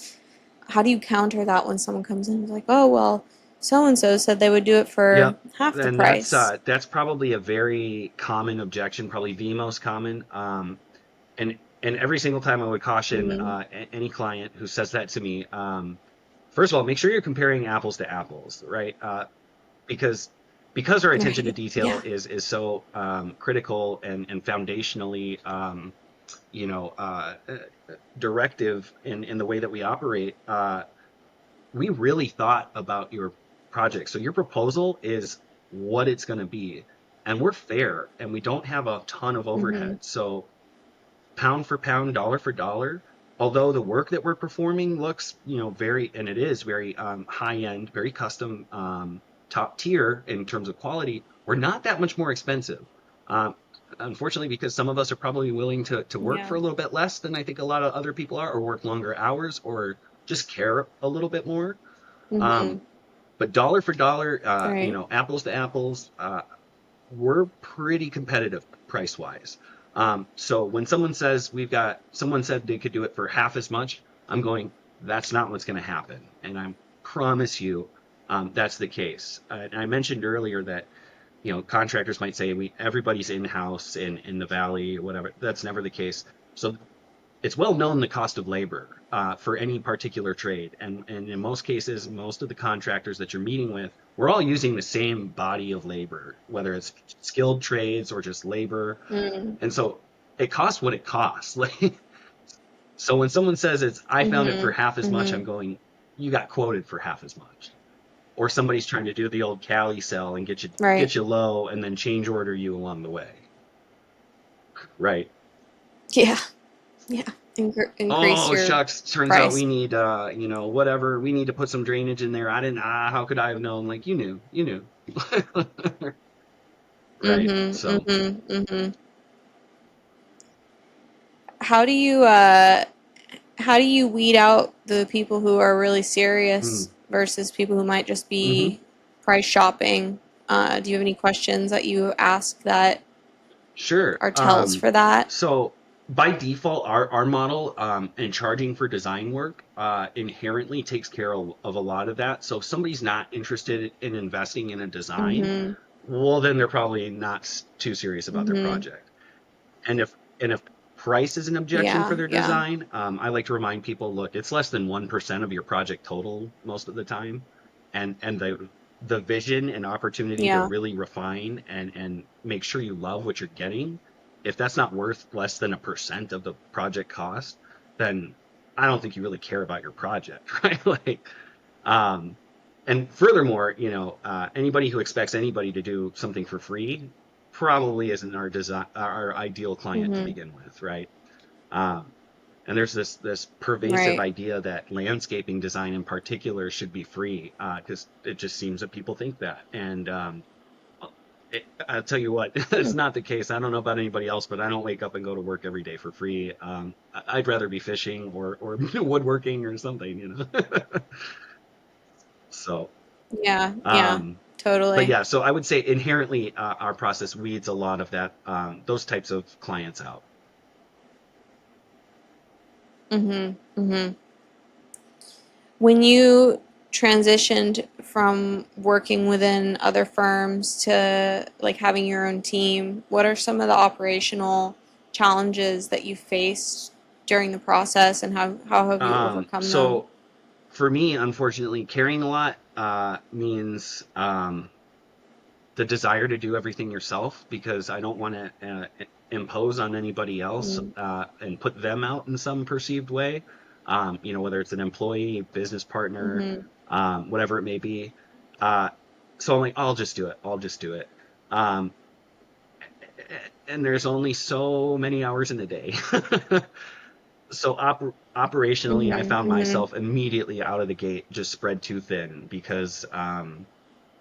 Speaker 3: How do you counter that when someone comes in and is like, oh well, so and so said they would do it for
Speaker 5: Yep.
Speaker 3: half the
Speaker 5: And
Speaker 3: price?
Speaker 5: that's probably a very common objection, probably the most common. And every single time I would caution
Speaker 3: Mm-hmm.
Speaker 5: any client who says that to me, first of all, make sure you're comparing apples to apples, right? Because our attention to
Speaker 3: Right.
Speaker 5: detail
Speaker 3: Yeah.
Speaker 5: is so critical and foundationally, you know, uh, uh, directive in the way that we operate. We really thought about your project. So your proposal is what it's going to be, and we're fair, and we don't have a ton of
Speaker 3: Mm-hmm.
Speaker 5: overhead. So pound for pound, dollar for dollar, although the work that we're performing looks, very, and it is very high end, very custom, top tier in terms of quality, we're not that much more expensive. Um, Unfortunately, because some of us are probably willing to work
Speaker 3: Yeah.
Speaker 5: for a little bit less than I think a lot of other people are, or work longer hours, or just care a little bit more.
Speaker 3: Mm-hmm.
Speaker 5: Um, but dollar for dollar,
Speaker 3: Right.
Speaker 5: apples to apples, we're pretty competitive price wise. So when someone said they could do it for half as much, I'm going, that's not what's going to happen. And I promise you, that's the case. And I mentioned earlier that, contractors might say everybody's in-house in the Valley or whatever. That's never the case. So it's well known the cost of labor for any particular trade, and in most cases, most of the contractors that you're meeting with, we're all using the same body of labor, whether it's skilled trades or just labor,
Speaker 3: Mm.
Speaker 5: and so it costs what it costs. Like, so when someone says I found it for
Speaker 3: Mhm.
Speaker 5: half as much, I'm
Speaker 3: Mhm.
Speaker 5: going, you got quoted for half as much. or somebody's trying to do the old Cali sell and get
Speaker 3: Right.
Speaker 5: you low and then change order you along the way. Right.
Speaker 3: Yeah. Yeah. Increase
Speaker 5: Oh,
Speaker 3: your
Speaker 5: shucks, turns out we
Speaker 3: price.
Speaker 5: need whatever, we need to put some drainage in there. I didn't how could I have known? Like, you knew. Right.
Speaker 3: Mm-hmm.
Speaker 5: So,
Speaker 3: Mm-hmm. Mm-hmm. How do you weed out the people who are really
Speaker 5: mm,
Speaker 3: serious versus people who might just
Speaker 5: hmm
Speaker 3: be price shopping? Do you have any questions that you ask that
Speaker 5: sure.
Speaker 3: are tells for that?
Speaker 5: So by default, our model and charging for design work inherently takes care of a lot of that. So if somebody's not interested in investing in a design,
Speaker 3: Mm-hmm.
Speaker 5: well, then they're probably not too serious about their
Speaker 3: Mm-hmm.
Speaker 5: project. And if price is an objection for
Speaker 3: Yeah.
Speaker 5: their
Speaker 3: Yeah.
Speaker 5: design, I like to remind people, look, it's less than 1% of your project total most of the time, and the vision and opportunity to
Speaker 3: Yeah.
Speaker 5: really refine and make sure you love what you're getting, if that's not worth less than 1% of the project cost, then I don't think you really care about your project, right? Like, um, and furthermore, anybody who expects anybody to do something for free probably isn't our ideal client to
Speaker 3: Mm-hmm.
Speaker 5: begin with, right? Um, and there's this pervasive
Speaker 3: Right.
Speaker 5: idea that landscaping design in particular should be free, because it just seems that people think that. And I'll tell you what,
Speaker 3: Hmm.
Speaker 5: it's not the case. I don't know about anybody else, but I don't wake up and go to work every day for free. I'd rather be fishing or woodworking or something. So,
Speaker 3: Yeah. Yeah.
Speaker 5: um, but
Speaker 3: Totally.
Speaker 5: yeah, so I would say inherently our process weeds a lot of that, those types of clients out.
Speaker 3: Mm-hmm. Mm-hmm. When you transitioned from working within other firms to like having your own team, what are some of the operational challenges that you faced during the process and how have you overcome them?
Speaker 5: So for me, unfortunately, carrying a lot means the desire to do everything yourself, because I don't want to impose on anybody else
Speaker 3: Mm-hmm.
Speaker 5: and put them out in some perceived way. Whether it's an employee, business partner,
Speaker 3: Mm-hmm.
Speaker 5: whatever it may be. Uh, so I'm like, I'll just do it. I'll just do it. Um, and there's only so many hours in the day. So operationally, I found
Speaker 3: Mm-hmm.
Speaker 5: myself immediately out of the gate just spread too thin, because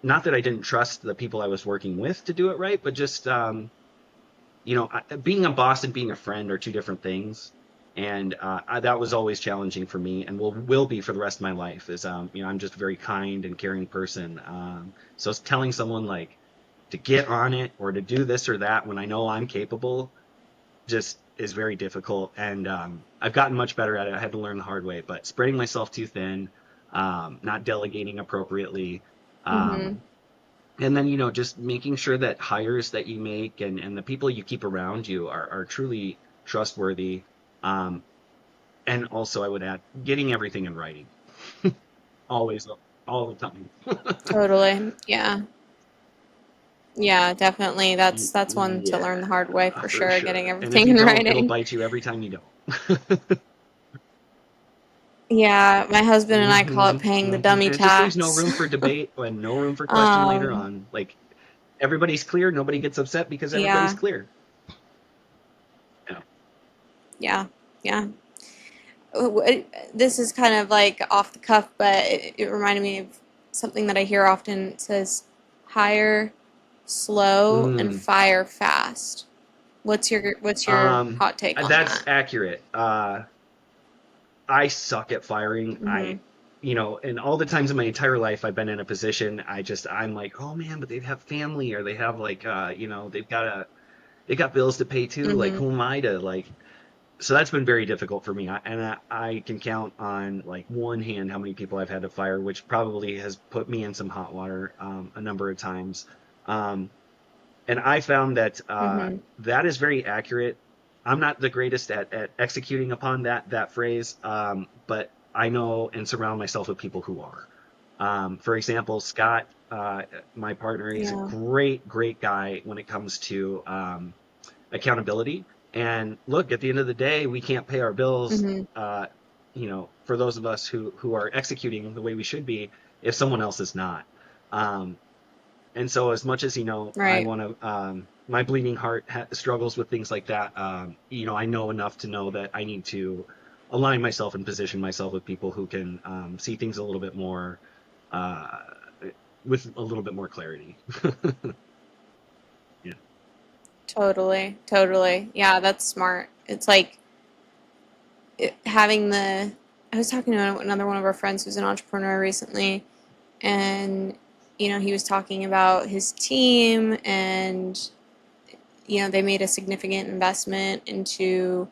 Speaker 5: not that I didn't trust the people I was working with to do it right, but just being a boss and being a friend are two different things. And that was always challenging for me, and will be for the rest of my life. Is I'm just a very kind and caring person. So it's telling someone like to get on it or to do this or that when I know I'm capable just is very difficult. And I've gotten much better at it. I had to learn the hard way, but spreading myself too thin, not delegating appropriately,
Speaker 3: Mm-hmm.
Speaker 5: um, and then just making sure that hires that you make and the people you keep around you are truly trustworthy. Um, and also, I would add getting everything in writing, always, all the time.
Speaker 3: Totally. Yeah. Yeah, definitely. That's one to learn the hard way
Speaker 5: Yeah,
Speaker 3: for
Speaker 5: for
Speaker 3: sure, getting
Speaker 5: sure. And if
Speaker 3: everything
Speaker 5: you
Speaker 3: in
Speaker 5: don't, it'll
Speaker 3: writing.
Speaker 5: bite you every time you don't.
Speaker 3: Yeah, my husband and I call it
Speaker 5: hmm
Speaker 3: paying the
Speaker 5: And
Speaker 3: dummy
Speaker 5: it just leaves no
Speaker 3: tax.
Speaker 5: room for debate and no room for question later
Speaker 3: Um,
Speaker 5: on. Like, everybody's clear, nobody gets upset because everybody's
Speaker 3: yeah,
Speaker 5: clear. Yeah.
Speaker 3: yeah, yeah. This is kind of like off the cuff, but it reminded me of something that I hear often. It says, hire slow and
Speaker 5: Mm.
Speaker 3: fire fast. What's your
Speaker 5: Um,
Speaker 3: hot take on
Speaker 5: that's
Speaker 3: that?
Speaker 5: accurate. I suck at firing.
Speaker 3: Mm-hmm.
Speaker 5: And all the times in my entire life I've been in a position, I'm like, oh man, but they have family, or they have like, they got bills to pay too. Like,
Speaker 3: Mm-hmm.
Speaker 5: who am I to like? So that's been very difficult for me. I can count on like one hand how many people I've had to fire, which probably has put me in some hot water a number of times. Um, and I found that
Speaker 3: Mm-hmm.
Speaker 5: that is very accurate. I'm not the greatest at executing upon that phrase, but I know and surround myself with people who are. For example, Scott, my partner, he's a
Speaker 3: Yeah.
Speaker 5: great guy when it comes to accountability. And look, at the end of the day, we can't pay our bills.
Speaker 3: Mm-hmm.
Speaker 5: For those of us who are executing the way we should be, if someone else is not. Um, and so as much as, I
Speaker 3: Right.
Speaker 5: want to, my bleeding heart struggles with things like that. I know enough to know that I need to align myself and position myself with people who can see things a little bit more, uh, with a little bit more clarity. Yeah.
Speaker 3: Totally. Totally. Yeah, that's smart. It's like having the. I was talking to another one of our friends who's an entrepreneur recently, and he was talking about his team, and they made a significant investment into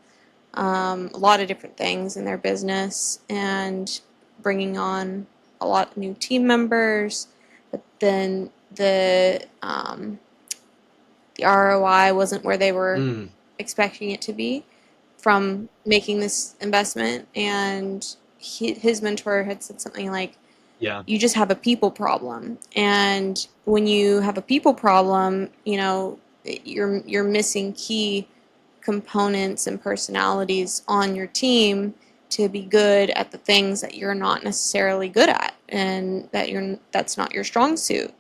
Speaker 3: a lot of different things in their business and bringing on a lot of new team members, but then the ROI wasn't where they were
Speaker 5: Mm,
Speaker 3: expecting it to be from making this investment. And his mentor had said something like,
Speaker 5: yeah.
Speaker 3: you just have a people problem. And when you have a people problem, you're missing key components and personalities on your team to be good at the things that you're not necessarily good at and that's not your strong suit.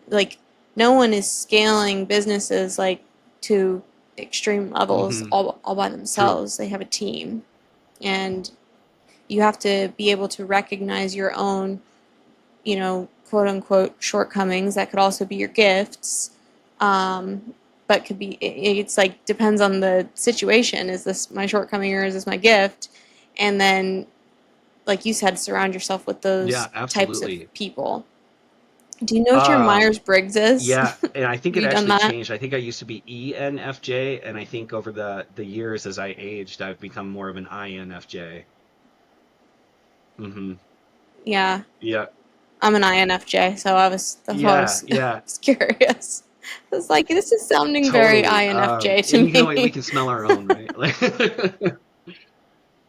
Speaker 3: Like no one is scaling businesses like to extreme levels
Speaker 5: Hmm.
Speaker 3: all by
Speaker 5: True.
Speaker 3: themselves. They have a team, and you have to be able to recognize your own, quote unquote shortcomings that could also be your gifts. But could be, it's like depends on the situation. Is this my shortcoming or is this my gift? And then, like you said, surround yourself with
Speaker 5: Yeah,
Speaker 3: those types of
Speaker 5: absolutely.
Speaker 3: people. Do you know what your
Speaker 5: Um,
Speaker 3: Myers Briggs is?
Speaker 5: yeah, and I think
Speaker 3: Have
Speaker 5: it
Speaker 3: you done
Speaker 5: actually
Speaker 3: that?
Speaker 5: changed. I think I used to be ENFJ, and I think over the years as I aged, I've become more of an INFJ. Hmm.
Speaker 3: Yeah,
Speaker 5: Yeah,
Speaker 3: I'm an INFJ, so that's why I
Speaker 5: yeah,
Speaker 3: was,
Speaker 5: yeah,
Speaker 3: was curious. I was like, this is sounding very
Speaker 5: totally.
Speaker 3: INFJ to
Speaker 5: And we
Speaker 3: me.
Speaker 5: can smell our own, right? Like,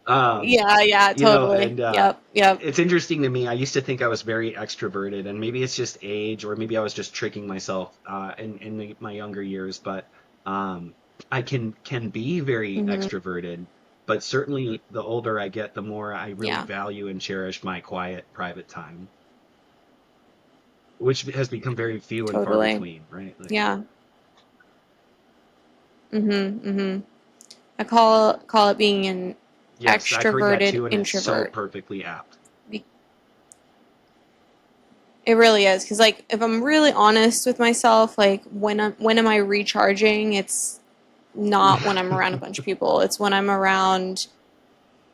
Speaker 5: um,
Speaker 3: Yeah, yeah, totally.
Speaker 5: and
Speaker 3: Yep, yep.
Speaker 5: it's interesting to me. I used to think I was very extroverted, and maybe it's just age, or maybe I was just tricking myself in my younger years. But um, I can be very
Speaker 3: Hmm.
Speaker 5: extroverted, but certainly the older I get, the more I really
Speaker 3: Yeah,
Speaker 5: value and cherish my quiet, private time, which has become very few and far
Speaker 3: totally.
Speaker 5: between, right? Like,
Speaker 3: Yeah. Mm-hmm. I call it being an
Speaker 5: yes, I've heard that
Speaker 3: extroverted
Speaker 5: too, and it's so
Speaker 3: introvert.
Speaker 5: perfectly apt.
Speaker 3: It really is, because like if I'm really honest with myself, like when am I recharging? It's not when I'm around a bunch of people. It's when I'm around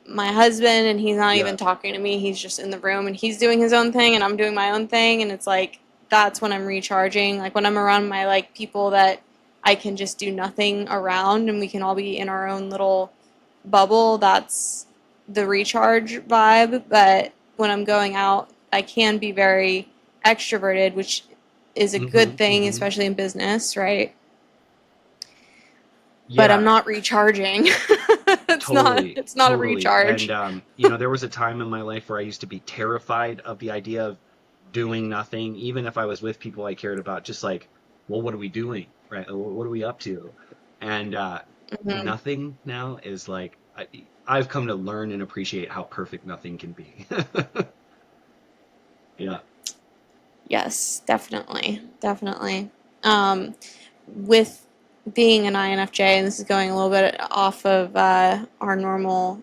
Speaker 3: my husband and he's not
Speaker 5: Yeah.
Speaker 3: even talking to me. He's just in the room and he's doing his own thing and I'm doing my own thing, and it's like that's when I'm recharging. Like when I'm around my like people that I can just do nothing around and we can all be in our own little bubble, that's the recharge vibe. But when I'm going out, I can be very extroverted, which is a
Speaker 5: Hmm.
Speaker 3: good thing,
Speaker 5: Hmm.
Speaker 3: especially in business, right? But I'm
Speaker 5: Yeah.
Speaker 3: not recharging. it's not
Speaker 5: Totally,
Speaker 3: it's not a
Speaker 5: totally. And
Speaker 3: recharge.
Speaker 5: there was a time in my life where I used to be terrified of the idea of doing nothing, even if I was with people I cared about, just like, well, what are we doing? Right? What are we up to? And
Speaker 3: Hmm.
Speaker 5: nothing now is like I've come to learn and appreciate how perfect nothing can be. Yeah.
Speaker 3: Yes, definitely, definitely. Um, with being an INFJ, and this is going a little bit off of our normal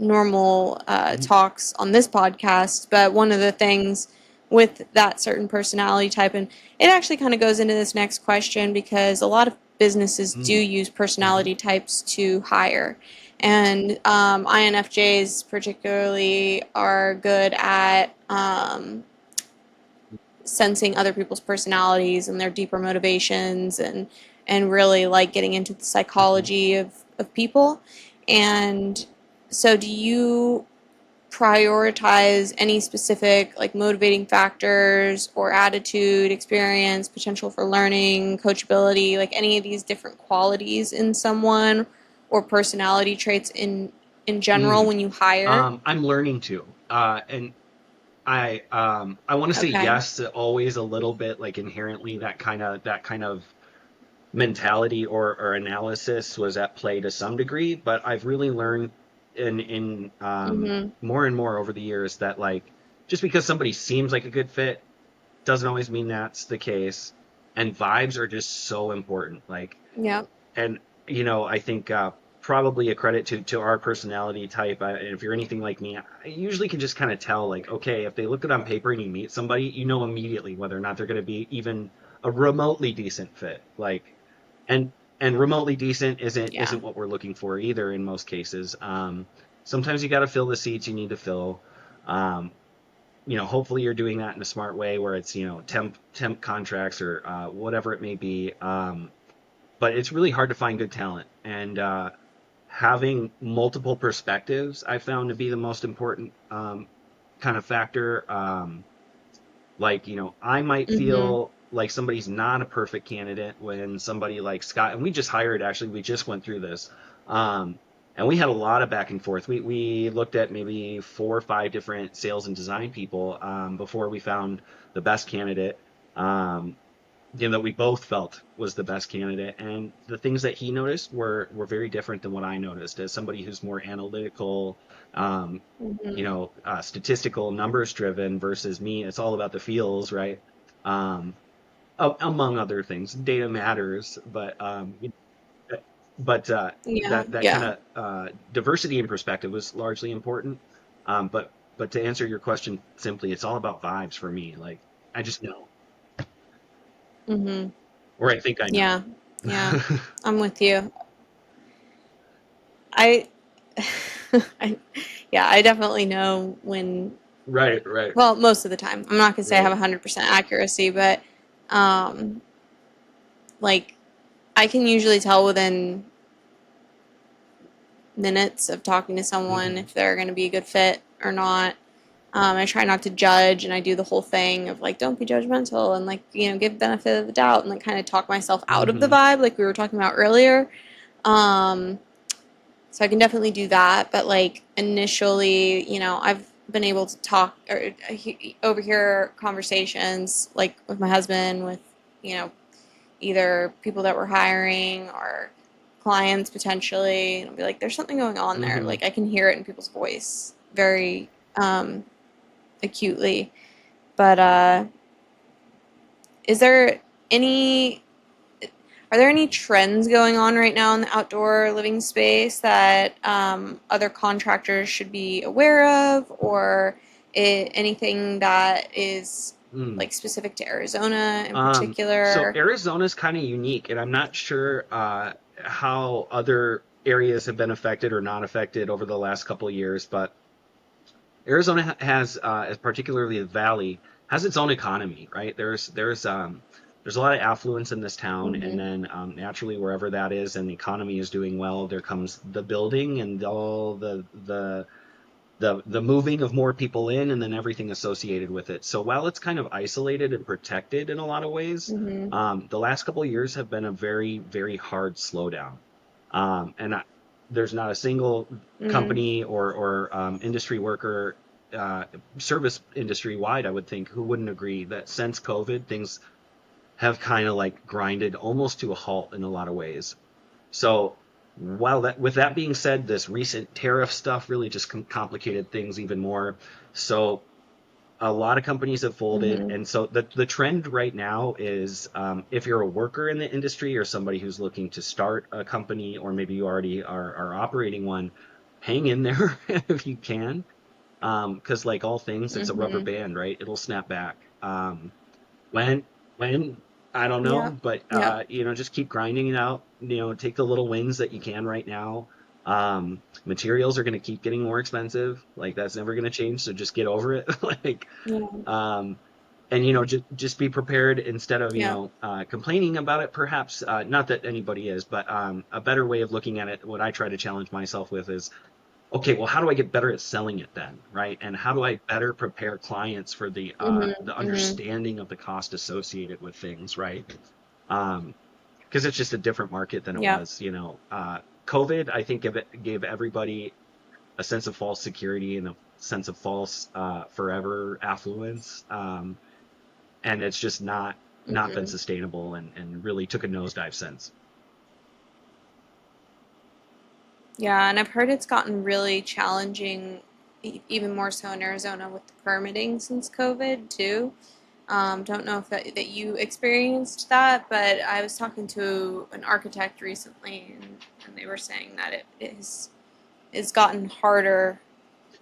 Speaker 5: Mhm.
Speaker 3: talks on this podcast, but one of the things with that certain personality type, and it actually kind of goes into this next question because a lot of businesses do
Speaker 5: Mm.
Speaker 3: use
Speaker 5: Mhm.
Speaker 3: personality types to hire. And INFJs particularly are good at sensing other people's personalities and their deeper motivations, and really like getting into the
Speaker 5: Mhm.
Speaker 3: psychology of people. And so do you prioritize any specific like motivating factors or attitude, experience, potential for learning, coachability, like any of these different qualities in someone or personality traits in general
Speaker 5: Mm.
Speaker 3: when you hire?
Speaker 5: I'm learning to, and I want to say
Speaker 3: Okay.
Speaker 5: yes to always a little bit, like inherently that kind of mentality or analysis was at play to some degree, but I've really learned in
Speaker 3: Mhm.
Speaker 5: more and more over the years that like just because somebody seems like a good fit doesn't always mean that's the case. And vibes are just so important. Like,
Speaker 3: Yeah.
Speaker 5: and I think probably a credit to our personality type. And if you're anything like me, I usually can just kind of tell, like, okay, if they look it on paper and you meet somebody, you know immediately whether or not they're going to be even a remotely decent fit. Like, and remotely decent isn't
Speaker 3: Yeah.
Speaker 5: what we're looking for either in most cases. Sometimes you got to fill the seats you need to fill. Um, hopefully you're doing that in a smart way where it's temp contracts or whatever it may be. But it's really hard to find good talent, and having multiple perspectives I found to be the most important kind of factor. Like, I might
Speaker 3: Mm-hmm.
Speaker 5: feel like somebody's not a perfect candidate when somebody like Scott, and we just hired, actually, we just went through this. Um, and we had a lot of back and forth. We looked at maybe 4 or 5 different sales and design people before we found the best candidate. Um, that we both felt was the best candidate, and the things that he noticed were very different than what I noticed as somebody who's more analytical, um,
Speaker 3: Mm-hmm.
Speaker 5: statistical, numbers driven, versus me. It's all about the feels, right? um, among other things. Data matters, but
Speaker 3: Yeah.
Speaker 5: that kind
Speaker 3: Yeah.
Speaker 5: of diversity in perspective was largely important. But to answer your question simply, it's all about vibes for me. Like, I just know,
Speaker 3: Mm-hmm.
Speaker 5: or I think I know.
Speaker 3: Yeah. Yeah. I'm with you. I, I, yeah, I definitely know when,
Speaker 5: Right, right,
Speaker 3: well, most of the time. I'm not gonna say I have
Speaker 5: right.
Speaker 3: 100% accuracy, but um, like I can usually tell within minutes of talking to someone
Speaker 5: Hmm.
Speaker 3: if they're gonna be a good fit or not. I try not to judge, and I do the whole thing of like, don't be judgmental, and like, give benefit of the doubt, and like kind of talk myself out of the
Speaker 5: Hmm.
Speaker 3: vibe, like we were talking about earlier. Um, so I can definitely do that, but like initially, I've been able to talk or overhear conversations like with my husband, with you know either people that we're hiring or clients potentially, and I'll be like, there's something going on there.
Speaker 5: Hmm.
Speaker 3: Like I can hear it in people's voice very acutely. But is there any are there any trends going on right now in the outdoor living space that other contractors should be aware of, or anything that is
Speaker 5: Mm.
Speaker 3: like specific to Arizona in
Speaker 5: So
Speaker 3: particular?
Speaker 5: Arizona's kind of unique, and I'm not sure how other areas have been affected or not affected over the last couple of years, but Arizona has, as particularly the Valley, has its own economy, right? There's a lot of affluence in this town, and
Speaker 3: Mm-hmm.
Speaker 5: then naturally wherever that is and the economy is doing well, there comes the building and all the moving of more people in, and then everything associated with it. So while it's kind of isolated and protected in a lot of ways,
Speaker 3: Mm-hmm.
Speaker 5: the last couple of years have been a very, very hard slowdown. And there's not a single
Speaker 3: Mm-hmm.
Speaker 5: company or industry worker, uh, service industry wide, I would think, who wouldn't agree that since COVID, things have kind of like grinded almost to a halt in a lot of ways. So, with that being said, this recent tariff stuff really just complicated things even more. So a lot of companies have folded,
Speaker 3: Mm-hmm.
Speaker 5: and so the trend right now is, if you're a worker in the industry or somebody who's looking to start a company, or maybe you already are operating one, hang in there if you can, because like all things, it's a rubber
Speaker 3: Mm-hmm.
Speaker 5: band, right? It'll snap back. When when I don't know,
Speaker 3: Yep.
Speaker 5: but
Speaker 3: Yep.
Speaker 5: just keep grinding it out. Take the little wins that you can right now. Materials are going to keep getting more expensive. Like, that's never going to change. So just get over it. Like,
Speaker 3: Yeah.
Speaker 5: um, and just be prepared instead of
Speaker 3: Yep.
Speaker 5: complaining about it. Perhaps not that anybody is, but a better way of looking at it. What I try to challenge myself with is, okay, well, how do I get better at selling it then, right? And how do I better prepare clients for
Speaker 3: Mm-hmm.
Speaker 5: the
Speaker 3: Mm-hmm.
Speaker 5: understanding of the cost associated with things, right? Um, because it's just a different market than it
Speaker 3: Yep.
Speaker 5: was. COVID, I think, gave everybody a sense of false security and a sense of false forever affluence, and it's just not been
Speaker 3: Mm-hmm.
Speaker 5: sustainable, and really took a nosedive since.
Speaker 3: Yeah, and I've heard it's gotten really challenging even more so in Arizona with the permitting since COVID too. Don't know if that you experienced that, but I was talking to an architect recently, and they were saying that it's gotten harder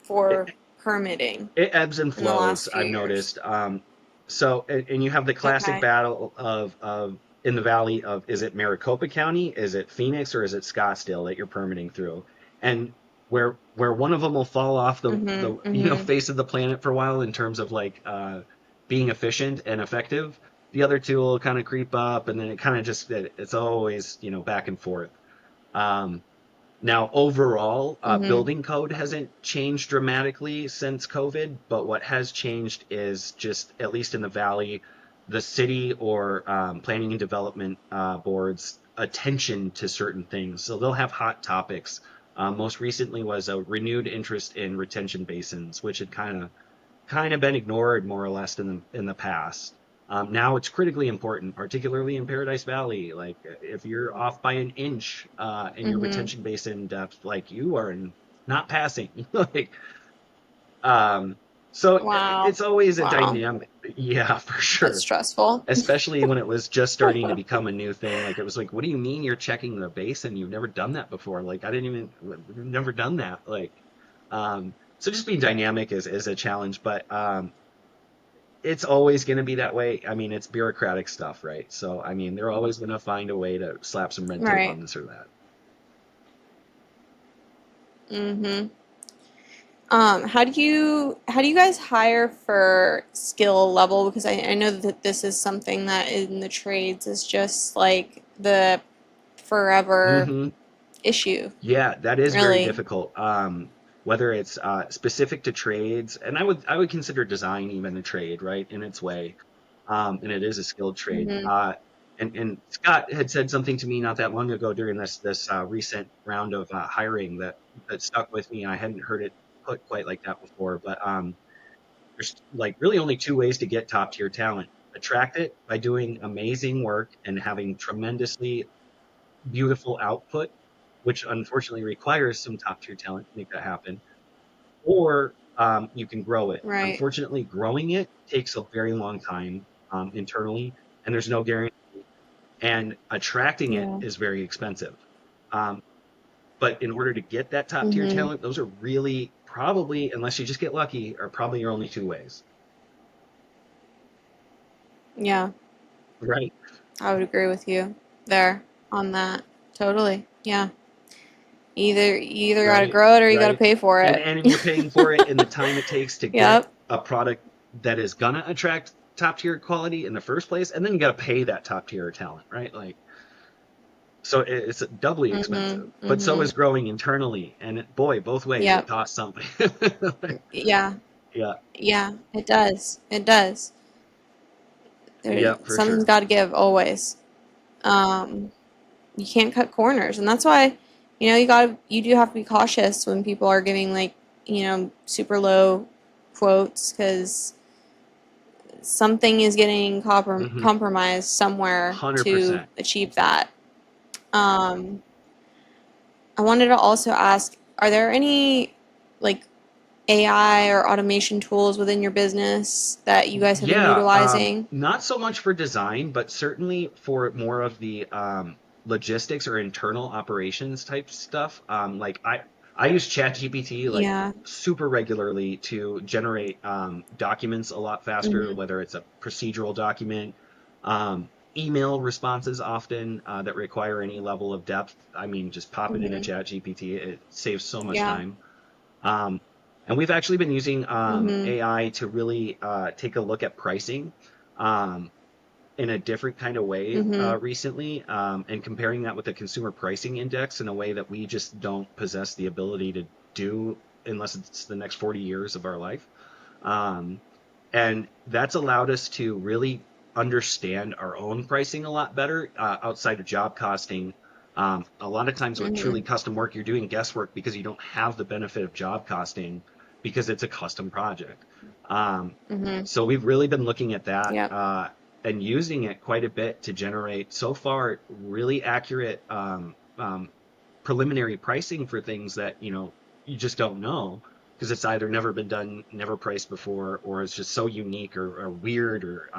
Speaker 3: for permitting
Speaker 5: It ebbs and
Speaker 3: in the
Speaker 5: flows,
Speaker 3: last few
Speaker 5: I've
Speaker 3: years.
Speaker 5: noticed. And you have the classic
Speaker 3: Okay.
Speaker 5: battle of in the valley of, is it Maricopa County, is it Phoenix, or is it Scottsdale that you're permitting through? And where one of them will fall off
Speaker 3: Mhm.
Speaker 5: the
Speaker 3: Mhm.
Speaker 5: face of the planet for a while in terms of like being efficient and effective, the other two will kind of creep up, and then it kind of just it's always back and forth. Um, Now, overall,
Speaker 3: Mhm.
Speaker 5: building code hasn't changed dramatically since COVID, but what has changed is just, at least in the Valley, the city or planning and development boards' attention to certain things. So they'll have hot topics. Most recently was a renewed interest in retention basins, which had kind of been ignored more or less in the past. Now it's critically important, particularly in Paradise Valley. Like if you're off by an inch in your
Speaker 3: Mhm.
Speaker 5: retention basin depth, like you are not passing. Like um, so
Speaker 3: Wow.
Speaker 5: it's always a
Speaker 3: Wow.
Speaker 5: dynamic. Yeah, for
Speaker 3: That's
Speaker 5: sure.
Speaker 3: stressful.
Speaker 5: Especially when it was just starting to become a new thing. Like it was like, what do you mean you're checking the basin? You've never done that before. Like we've never done that. So just being dynamic is a challenge, but it's always going to be that way. I mean, it's bureaucratic stuff, right? So, I mean, they're always going to find a way to slap some red tape
Speaker 3: Right.
Speaker 5: on this or that.
Speaker 3: Mhm. How do you guys hire for skill level? Because I know that this is something that in the trades is just like the forever
Speaker 5: Hmm.
Speaker 3: issue,
Speaker 5: Yeah, that is very
Speaker 3: really.
Speaker 5: difficult. Whether it's specific to trades, and I would consider design even a trade, right, in its way, and it is a skilled trade.
Speaker 3: Mhm.
Speaker 5: And Scott had said something to me not that long ago during this recent round of hiring that stuck with me. I hadn't heard it put quite like that before, but there's like really only two ways to get top tier talent. Attract it by doing amazing work and having tremendously beautiful output, which unfortunately requires some top tier talent to make that happen. Or you can grow it.
Speaker 3: Right.
Speaker 5: Unfortunately, growing it takes a very long time internally, and there's no guarantee. And attracting it
Speaker 3: Yeah.
Speaker 5: is very expensive. Um, but in order to get that top tier
Speaker 3: Mhm.
Speaker 5: talent, those are really probably, unless you just get lucky, are probably your only two ways.
Speaker 3: Yeah.
Speaker 5: Right.
Speaker 3: I would agree with you there on that. Totally. Yeah. You either got to
Speaker 5: Right,
Speaker 3: grow it or you got to
Speaker 5: right.
Speaker 3: pay for
Speaker 5: And
Speaker 3: it.
Speaker 5: and you're paying for it in the time it takes to get
Speaker 3: Yep.
Speaker 5: a product that is gonna attract top tier quality in the first place, and then you got to pay that top tier talent, right? Like, so it's doubly
Speaker 3: Mhm.
Speaker 5: expensive. But so
Speaker 3: Mhm.
Speaker 5: is growing internally, and boy, both ways it
Speaker 3: Yep.
Speaker 5: costs something.
Speaker 3: Yeah.
Speaker 5: Yeah,
Speaker 3: Yeah. It does. It does.
Speaker 5: yeah, for
Speaker 3: Something's
Speaker 5: sure.
Speaker 3: got to give always. Um, you can't cut corners, and that's why, you do have to be cautious when people are giving like, super low quotes because something is getting
Speaker 5: Hmm.
Speaker 3: compromised somewhere to
Speaker 5: 100%.
Speaker 3: achieve that. Um, I wanted to also ask, are there any like AI or automation tools within your business that you guys have been
Speaker 5: Yeah,
Speaker 3: utilizing?
Speaker 5: not so much for design, but certainly for more of the logistics or internal operations type stuff. Like I use ChatGPT like
Speaker 3: Yeah.
Speaker 5: super regularly to generate documents a lot faster,
Speaker 3: Mhm.
Speaker 5: whether it's a procedural document, email responses often that require any level of depth. I mean, just pop it into
Speaker 3: Mhm.
Speaker 5: ChatGPT, it saves so much
Speaker 3: Yeah.
Speaker 5: time. Um, and we've actually been using
Speaker 3: Mhm.
Speaker 5: AI to really take a look at pricing um, in a different kind of way
Speaker 3: Mhm.
Speaker 5: recently, and comparing that with the consumer pricing index in a way that we just don't possess the ability to do unless it's the next 40 years of our life. Um, and that's allowed us to really understand our own pricing a lot better outside of job costing. A lot of times with truly
Speaker 3: Mhm.
Speaker 5: custom work, you're doing guesswork because you don't have the benefit of job costing because it's a custom project. Um,
Speaker 3: Mhm.
Speaker 5: so we've really been looking at that
Speaker 3: Yep.
Speaker 5: and using it quite a bit to generate so far really accurate preliminary pricing for things that you just don't know. because it's either never been done, never priced before, or it's just so unique or weird or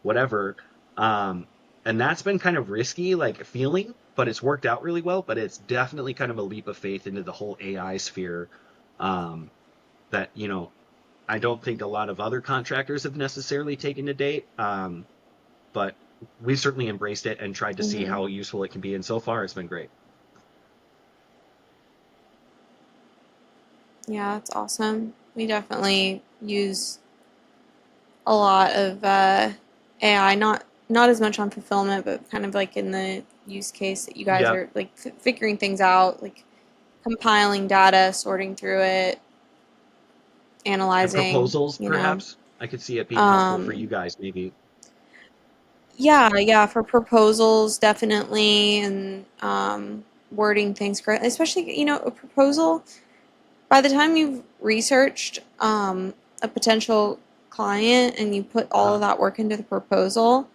Speaker 5: whatever. And that's been kind of risky, like feeling, but it's worked out really well. But it's definitely kind of a leap of faith into the whole AI sphere, um, that, I don't think a lot of other contractors have necessarily taken to date. But we've certainly embraced it and tried to see
Speaker 3: Mm-hmm.
Speaker 5: how useful it can be. And so far, it's been great.
Speaker 3: Yeah, that's awesome. We definitely use a lot of AI, not as much on fulfillment, but kind of like in the use case that you guys
Speaker 5: Yep.
Speaker 3: are like figuring things out, like compiling data, sorting through it,
Speaker 5: And
Speaker 3: analyzing,
Speaker 5: proposals,
Speaker 3: you know.
Speaker 5: perhaps, I could see it being helpful for
Speaker 3: Um,
Speaker 5: you guys, maybe.
Speaker 3: yeah, for proposals, definitely, and wording things correctly, especially, a proposal. By the time you've researched a potential client and you put all of
Speaker 5: Uh,
Speaker 3: that work into the proposal,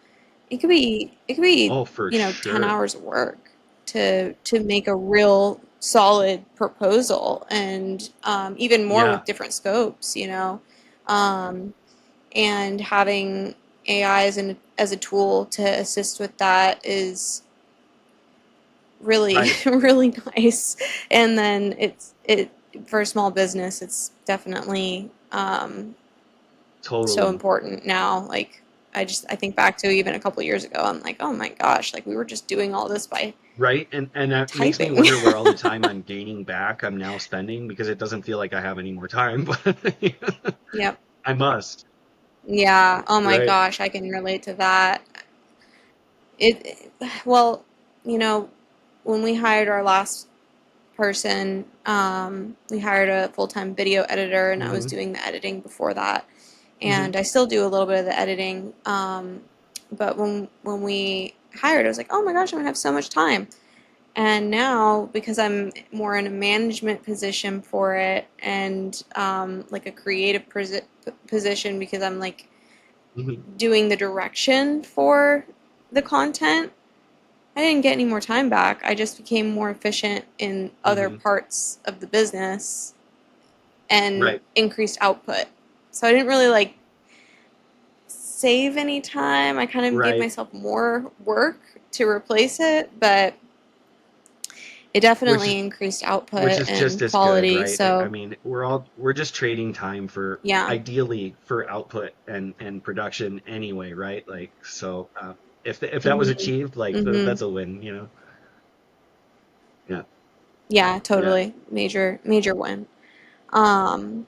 Speaker 3: it could be
Speaker 5: oh, for
Speaker 3: 10
Speaker 5: sure.
Speaker 3: hours of work to make a real solid proposal, and even more
Speaker 5: Yeah.
Speaker 3: with different scopes, um, and having AI as a tool to assist with that is really
Speaker 5: Right.
Speaker 3: really nice. And then it for a small business, it's definitely so
Speaker 5: Totally.
Speaker 3: important now. Like, I think back to even a couple of years ago, I'm like, oh my gosh, like we were just doing all this by
Speaker 5: Right. And that makes me
Speaker 3: typing.
Speaker 5: wonder where all the time I'm gaining back I'm now spending, because it doesn't feel like I have any more time, but
Speaker 3: Yep.
Speaker 5: I must.
Speaker 3: Yeah, oh my
Speaker 5: Right.
Speaker 3: gosh, I can relate to that. Well, you know when we hired our last person, we hired a full-time video editor, and I was
Speaker 5: Hmm.
Speaker 3: doing the editing before that,
Speaker 5: Hmm.
Speaker 3: and I still do a little bit of the editing. But when we hired, I was like, oh my gosh, I'm gonna have so much time. And now, because I'm more in a management position for it, and like a creative position, because I'm like
Speaker 5: Hmm.
Speaker 3: doing the direction for the content, I didn't get any more time back. I just became more efficient in other
Speaker 5: Hmm.
Speaker 3: parts of the business and
Speaker 5: Right.
Speaker 3: increased output. So I didn't really like save any time. I kind of gave
Speaker 5: Right.
Speaker 3: myself more work to replace it, but it
Speaker 5: Which
Speaker 3: definitely
Speaker 5: is
Speaker 3: increased
Speaker 5: which
Speaker 3: output
Speaker 5: is just
Speaker 3: and
Speaker 5: as good,
Speaker 3: quality.
Speaker 5: right? I
Speaker 3: So
Speaker 5: mean, we're just trading time for,
Speaker 3: yeah.
Speaker 5: ideally, for output and production anyway, right? Like, so, if that was
Speaker 3: Mhm.
Speaker 5: achieved, like,
Speaker 3: Mhm.
Speaker 5: that's a win. Yeah.
Speaker 3: Yeah,
Speaker 5: Yeah.
Speaker 3: totally. Major win. Um,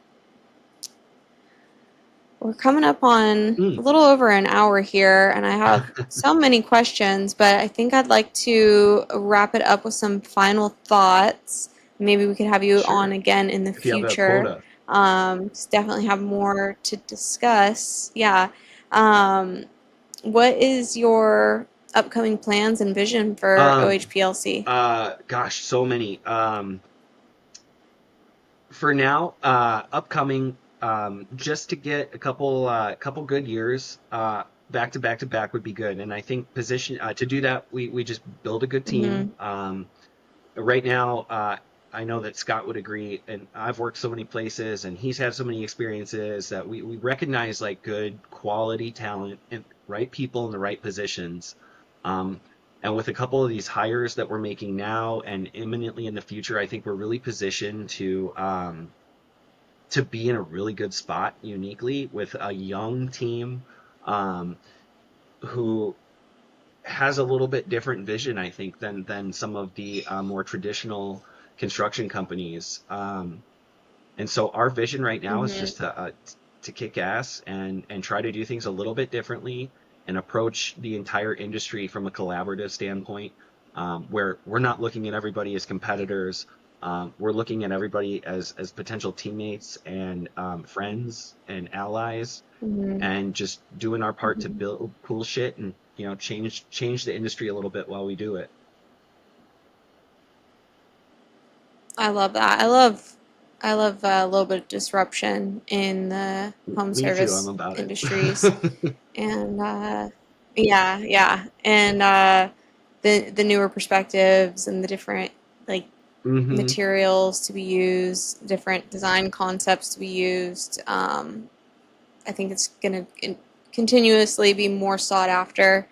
Speaker 3: we're coming up on
Speaker 5: Mm,
Speaker 3: a little over an hour here, and I have so many questions, but I think I'd like to wrap it up with some final thoughts. Maybe we could have you on
Speaker 5: sure.
Speaker 3: again in the
Speaker 5: If you have a
Speaker 3: future.
Speaker 5: quota.
Speaker 3: Definitely have more to discuss. Yeah. Um, what is your upcoming plans and vision for
Speaker 5: Um,
Speaker 3: OHPLC?
Speaker 5: gosh, so many. For now, upcoming, just to get a couple good years, back to back to back would be good. And I think position to do that, we just build a good team.
Speaker 3: Mm-hmm.
Speaker 5: Right now, I know that Scott would agree, and I've worked so many places, and he's had so many experiences, that we recognize like good quality talent and right people in the right positions. Um, and with a couple of these hires that we're making now and imminently in the future, I think we're really positioned to be in a really good spot uniquely with a young team, um, who has a little bit different vision, I think, than some of the more traditional construction companies. And so our vision right now is
Speaker 3: Mm-hmm.
Speaker 5: just to kick ass and try to do things a little bit differently and approach the entire industry from a collaborative standpoint, where we're not looking at everybody as competitors. We're looking at everybody as potential teammates and friends and allies,
Speaker 3: Mm-hmm.
Speaker 5: and just doing our part to
Speaker 3: Mm-hmm.
Speaker 5: build cool shit and change the industry a little bit while we do it.
Speaker 3: I love that. I love a little bit of disruption in the home
Speaker 5: Me too. I'm
Speaker 3: service
Speaker 5: about it.
Speaker 3: industries, and yeah, and the newer perspectives and the different like
Speaker 5: Mm-hmm.
Speaker 3: materials to be used, different design concepts to be used. I think it's going to continuously be more sought after.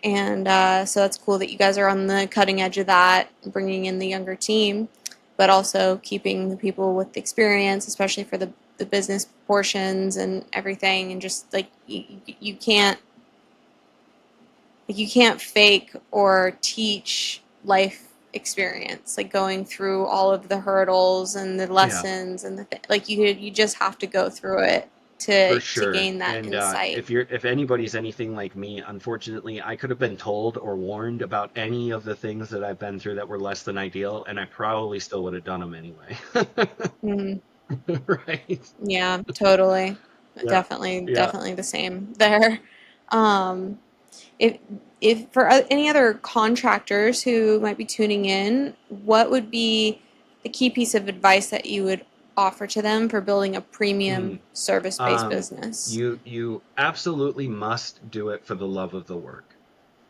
Speaker 3: And so that's cool that you guys are on the cutting edge of that, bringing in the younger team, but also keeping the people with the experience, especially for the business portions and everything. And just like you can't fake or teach life experience, like going through all of the hurdles and the
Speaker 5: Yeah,
Speaker 3: lessons and like you just have to go through it
Speaker 5: for
Speaker 3: to
Speaker 5: sure.
Speaker 3: gain that
Speaker 5: And
Speaker 3: insight.
Speaker 5: if anybody's anything like me, unfortunately, I could have been told or warned about any of the things that I've been through that were less than ideal, and I probably still would have done them anyway.
Speaker 3: Mhm.
Speaker 5: Right?
Speaker 3: Yeah, totally.
Speaker 5: Yeah. Yeah.
Speaker 3: Definitely the same there. Um, if for any other contractors who might be tuning in, what would be the key piece of advice that you would offer to them for building a
Speaker 5: Hmm.
Speaker 3: premium service-based business?
Speaker 5: You absolutely must do it for the love of the work.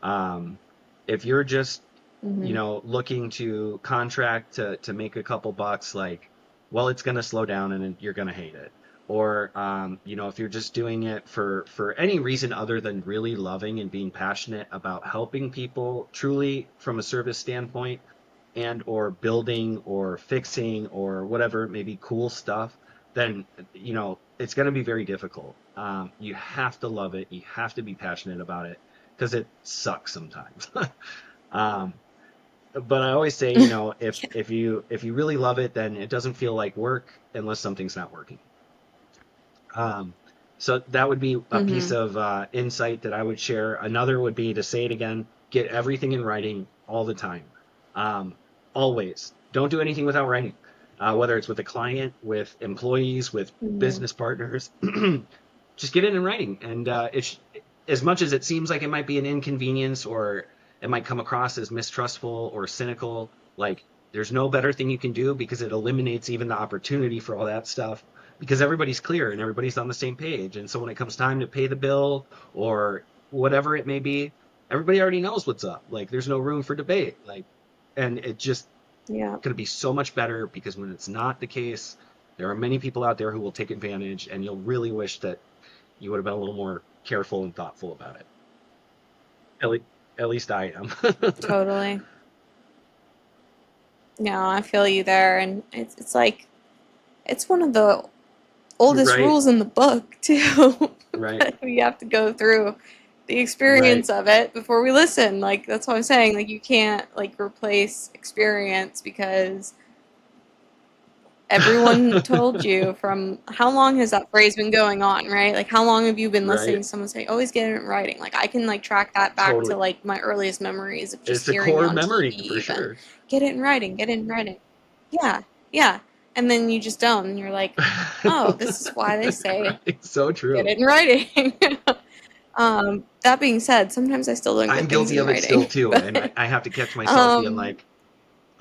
Speaker 5: Um, if you're just,
Speaker 3: Mm-hmm.
Speaker 5: looking to contract to make a couple bucks, like, well, it's going to slow down and you're going to hate it. Or, if you're just doing it for any reason other than really loving and being passionate about helping people truly from a service standpoint and or building or fixing or whatever it may be, cool stuff, then, it's going to be very difficult. You have to love it. You have to be passionate about it because it sucks sometimes. um, but I always say, if you really love it, then it doesn't feel like work unless something's not working. Um, so that would be a piece
Speaker 3: Mm-hmm.
Speaker 5: of insight that I would share. Another would be to say it again, get everything in writing all the time. Um, Always. Don't do anything without writing, whether it's with a client, with employees, with
Speaker 3: Mm-hmm.
Speaker 5: business partners. Just get it in writing. And as much as it seems like it might be an inconvenience or it might come across as mistrustful or cynical, like there's no better thing you can do because it eliminates even the opportunity for all that stuff because everybody's clear and everybody's on the same page. And so when it comes time to pay the bill or whatever it may be, everybody already knows what's up. Like there's no room for debate. Like, and it just
Speaker 3: Yeah.
Speaker 5: going to be so much better because when it's not the case, there are many people out there who will take advantage, and you'll really wish that you would have been a little more careful and thoughtful about it. At, le- at least I am.
Speaker 3: Totally. No, I feel you there, and it's like it's one of the oldest
Speaker 5: Right,
Speaker 3: rules in the book too.
Speaker 5: right,
Speaker 3: But we have to go through the
Speaker 5: right.
Speaker 3: experience of it before we listen. Like that's what I'm saying. Like you can't like replace experience because everyone told you from how long has that phrase been going on, right? Like how long have you been listening
Speaker 5: Right.
Speaker 3: to someone say, always get it in writing? Like I can like track that back to
Speaker 5: Totally.
Speaker 3: like my earliest memories of just
Speaker 5: It's a
Speaker 3: hearing it
Speaker 5: core
Speaker 3: on
Speaker 5: memory
Speaker 3: TV
Speaker 5: for
Speaker 3: even.
Speaker 5: sure.
Speaker 3: Get it in writing, get it in writing. Yeah, yeah. And then you just don't and you're like, oh, this is why they say
Speaker 5: Right. So
Speaker 3: get
Speaker 5: true.
Speaker 3: it in writing. That being said, sometimes I still don't
Speaker 5: I'm
Speaker 3: get things
Speaker 5: guilty
Speaker 3: in
Speaker 5: of it still
Speaker 3: writing.
Speaker 5: too. And I,
Speaker 3: But
Speaker 5: I have to catch myself being
Speaker 3: um
Speaker 5: like,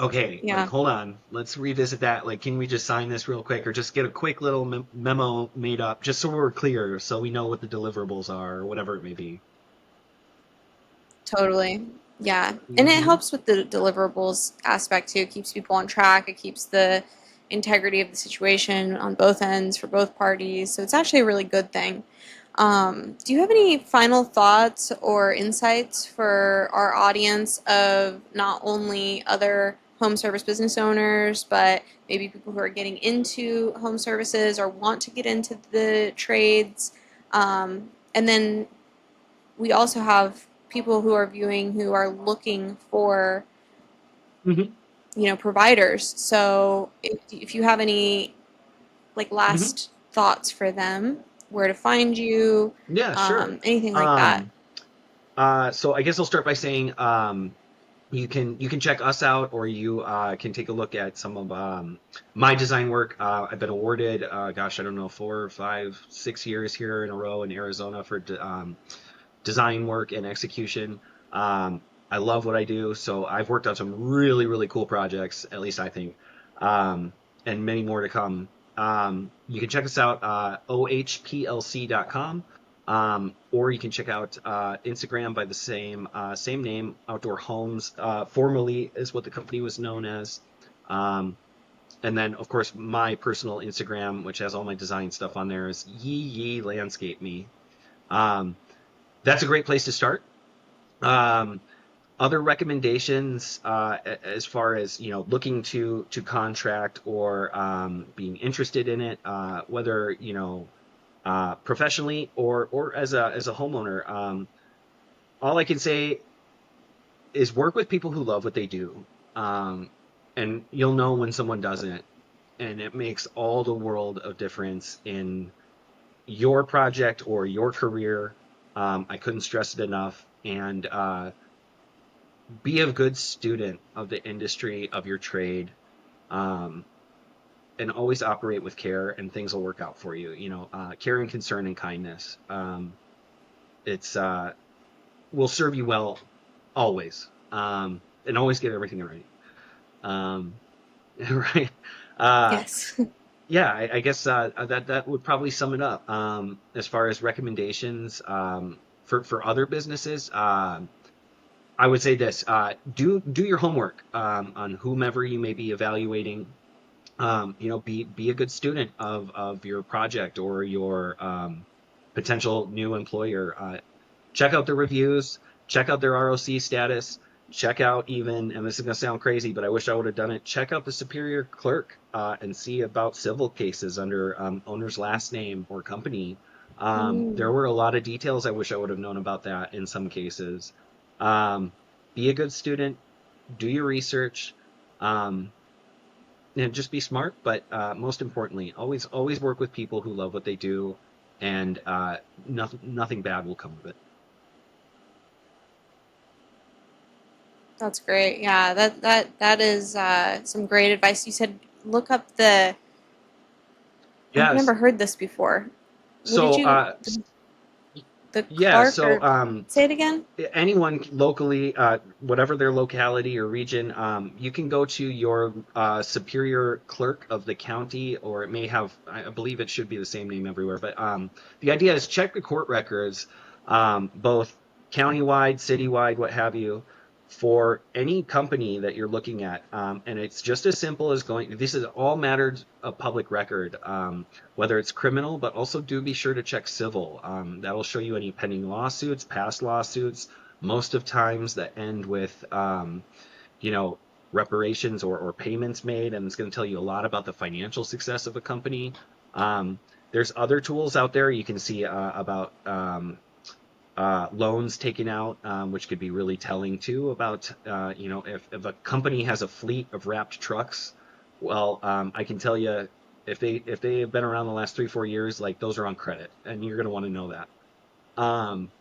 Speaker 5: okay, like,
Speaker 3: yeah.
Speaker 5: hold on, let's revisit that. Like, can we just sign this real quick or just get a quick little memo made up just so we're clear so we know what the deliverables are or whatever it may be.
Speaker 3: Totally. Yeah. And it
Speaker 5: Hmm.
Speaker 3: helps with the deliverables aspect too. It keeps people on track. It keeps the integrity of the situation on both ends for both parties. So it's actually a really good thing. Do you have any final thoughts or insights for our audience of not only other home service business owners, but maybe people who are getting into home services or want to get into the trades? And then we also have people who are viewing who are looking for
Speaker 5: Hmm.
Speaker 3: providers. So if you have any like
Speaker 5: Hmm.
Speaker 3: last thoughts for them, where to find you,
Speaker 5: Yeah, sure.
Speaker 3: anything like that.
Speaker 5: Um, so I guess I'll start by saying, you can check us out, or you can take a look at some of my design work. I've been awarded, gosh, I don't know, 4, 5, 6 years here in a row in Arizona for design work and execution. I love what I do, so I've worked on some really, really cool projects, at least I think, um, and many more to come. You can check us out, OHPLC.com, or you can check out Instagram by the same name, Outdoor Homes. Formerly is what the company was known as. And then, of course, my personal Instagram, which has all my design stuff on there, is Yee Landscape Me. That's a great place to start. Um, Other recommendations, as far as looking to contract or being interested in it, whether professionally or as a homeowner. All I can say is work with people who love what they do, um, and you'll know when someone doesn't, and it makes all the world of difference in your project or your career. I couldn't stress it enough. And be a good student of the industry of your trade, um, and always operate with care, and things will work out for you. Care and concern and kindness. It's will serve you well always, and always get everything right. Um, right. Uh,
Speaker 3: Yes.
Speaker 5: yeah, I guess that would probably sum it up. As far as recommendations, for other businesses, I would say this: do your homework, on whomever you may be evaluating. Be a good student of your project or your potential new employer. Check out the reviews, check out their ROC status, check out even, and this is going to sound crazy, but I wish I would have done it, check out the superior clerk, and see about civil cases under owner's last name or company. There
Speaker 3: Mm.
Speaker 5: were a lot of details I wish I would have known about that in some cases. Um, be a good student, do your research, um, and just be smart, but most importantly, always work with people who love what they do, and nothing bad will come of it.
Speaker 3: That's great. Yeah, that is some great advice. You said look up I've
Speaker 5: Yes.
Speaker 3: never heard this before. What did
Speaker 5: So,
Speaker 3: you the
Speaker 5: yeah.
Speaker 3: Clark
Speaker 5: So,
Speaker 3: or say it again?
Speaker 5: anyone locally, whatever their locality or region, you can go to your superior clerk of the county, or it may have, I believe it should be the same name everywhere. But the idea is check the court records, both countywide, citywide, what have you, for any company that you're looking at. And it's just as simple as going, this is all matters of public record, whether it's criminal, but also do be sure to check civil. That'll show you any pending lawsuits, past lawsuits, most of times that end with, you know, reparations or payments made, and it's going to tell you a lot about the financial success of a company. Um, there's other tools out there you can see about loans taken out, which could be really telling too about, if a company has a fleet of wrapped trucks, well, I can tell you if they have been around the last 3-4 years, like those are on credit, and you're going to want to know that, um,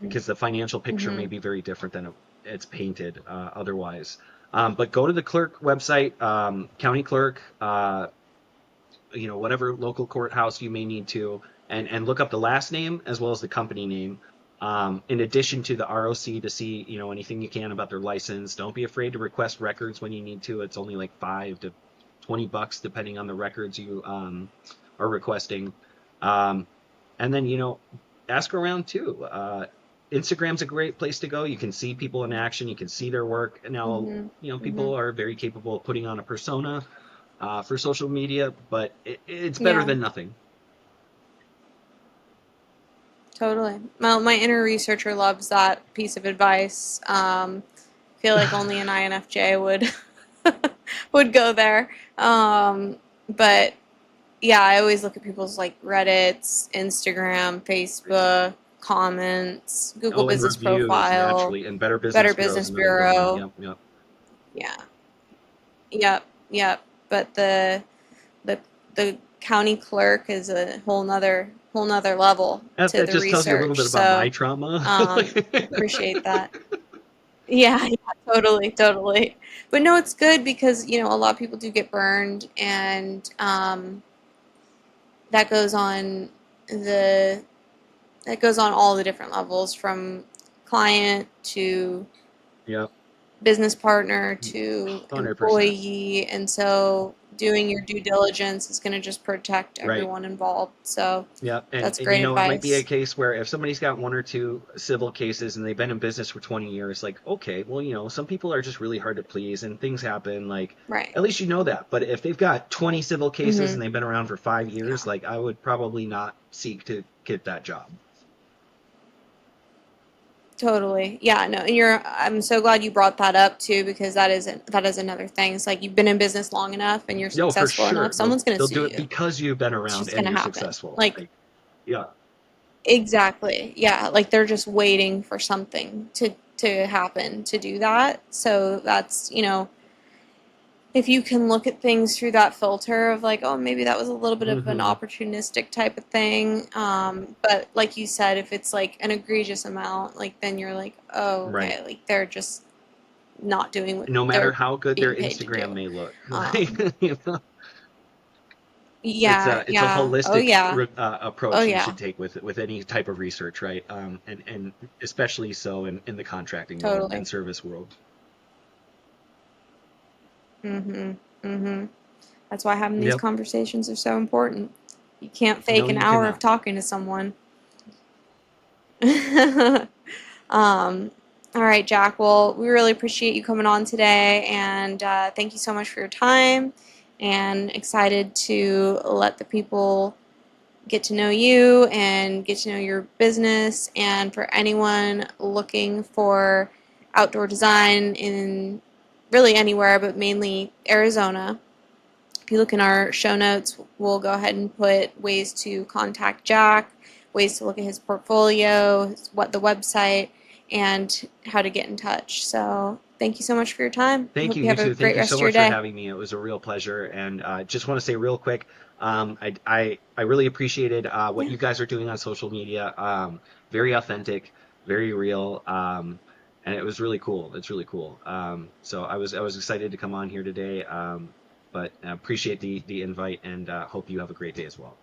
Speaker 5: because the financial picture may
Speaker 3: Mm-hmm.
Speaker 5: be very different than it's painted otherwise. But go to the clerk website, county clerk, whatever local courthouse you may need to, and look up the last name as well as the company name. In addition to the ROC, to see anything you can about their license. Don't be afraid to request records when you need to. It's only like $5 to $20 depending on the records you are requesting. Um, and then ask around too. Instagram's a great place to go. You can see people in action. You can see their work. And now,
Speaker 3: Mm-hmm. Mm-hmm.
Speaker 5: people are very capable of putting on a persona for social media, but it's better
Speaker 3: Yeah,
Speaker 5: than nothing.
Speaker 3: totally. Well, my inner researcher loves that piece of advice. Feel like only an INFJ would would go there. But yeah, I always look at people's like Reddits, Instagram, Facebook, comments, Google
Speaker 5: Oh, and
Speaker 3: Business
Speaker 5: reviews
Speaker 3: Profile,
Speaker 5: naturally, and Better Business
Speaker 3: Better
Speaker 5: Bureau is
Speaker 3: Business
Speaker 5: another good one.
Speaker 3: Bureau.
Speaker 5: Yep, yep.
Speaker 3: Yeah, yep. But the the county clerk is a whole nother level
Speaker 5: That,
Speaker 3: to
Speaker 5: that
Speaker 3: the
Speaker 5: just tells you a little
Speaker 3: research.
Speaker 5: bit about my
Speaker 3: So
Speaker 5: trauma.
Speaker 3: appreciate that. Yeah, yeah, totally. But no, it's good because a lot of people do get burned, and that goes on the that goes on all the different levels from client to
Speaker 5: Yep,
Speaker 3: business partner to
Speaker 5: 100%.
Speaker 3: employee, and so doing your due diligence is going to just protect
Speaker 5: Right.
Speaker 3: everyone involved. So
Speaker 5: Yeah,
Speaker 3: that's
Speaker 5: and
Speaker 3: great
Speaker 5: it might be a
Speaker 3: advice.
Speaker 5: case where if somebody's got one or two civil cases and they've been in business for 20 years, like, okay, well, some people are just really hard to please and things happen, like,
Speaker 3: Right.
Speaker 5: at least you know that. But if they've got 20 civil cases and they've been around for 5 years,
Speaker 3: Yeah.
Speaker 5: like, I would probably not seek to get that job.
Speaker 3: Totally. Yeah, no, and I'm so glad you brought that up too, because that is another thing. It's like you've been in business long enough and you're
Speaker 5: No, for
Speaker 3: successful
Speaker 5: sure.
Speaker 3: enough,
Speaker 5: They'll
Speaker 3: someone's going to
Speaker 5: they'll
Speaker 3: sue
Speaker 5: do it
Speaker 3: you.
Speaker 5: because you've been
Speaker 3: It's
Speaker 5: around
Speaker 3: just
Speaker 5: and
Speaker 3: going to
Speaker 5: you're
Speaker 3: happen.
Speaker 5: successful.
Speaker 3: Like,
Speaker 5: Like, yeah.
Speaker 3: exactly. Yeah, like they're just waiting for something to happen to do that. So that's, if you can look at things through that filter of like, oh, maybe that was a little bit of an
Speaker 5: Hmm.
Speaker 3: opportunistic type of thing. But like you said, if it's like an egregious amount, like then you're like, oh,
Speaker 5: Right.
Speaker 3: okay, like they're just not doing what
Speaker 5: No matter
Speaker 3: they're
Speaker 5: how good their
Speaker 3: being paid to
Speaker 5: Instagram
Speaker 3: do.
Speaker 5: may look. Like,
Speaker 3: Um,
Speaker 5: It's
Speaker 3: yeah,
Speaker 5: a
Speaker 3: yeah, oh
Speaker 5: holistic
Speaker 3: yeah, oh
Speaker 5: approach you
Speaker 3: yeah,
Speaker 5: should take with any type of research, right? And especially so in the contracting world and
Speaker 3: totally.
Speaker 5: service world.
Speaker 3: Mhm, mhm. That's why having these
Speaker 5: Yep.
Speaker 3: conversations are so important. You can't
Speaker 5: No,
Speaker 3: fake an
Speaker 5: you
Speaker 3: hour of
Speaker 5: cannot.
Speaker 3: talking to someone. Um, all right, Jack. Well, we really appreciate you coming on today, and thank you so much for your time. And excited to let the people get to know you and get to know your business. And for anyone looking for outdoor design in really anywhere, but mainly Arizona, if you look in our show notes, we'll go ahead and put ways to contact Jack, ways to look at his portfolio, what the website, and how to get in touch. So thank you so much for your time. I
Speaker 5: Thank
Speaker 3: hope
Speaker 5: you.
Speaker 3: you
Speaker 5: You
Speaker 3: have a
Speaker 5: too. Thank
Speaker 3: great
Speaker 5: you
Speaker 3: rest
Speaker 5: so
Speaker 3: of your
Speaker 5: much for
Speaker 3: day.
Speaker 5: having me. It was a real pleasure. And just want to say real quick, I really appreciated what
Speaker 3: Yeah.
Speaker 5: you guys are doing on social media. Very authentic, very real. And it was really cool. It's really cool. So I was excited to come on here today. But I appreciate the invite and hope you have a great day as well.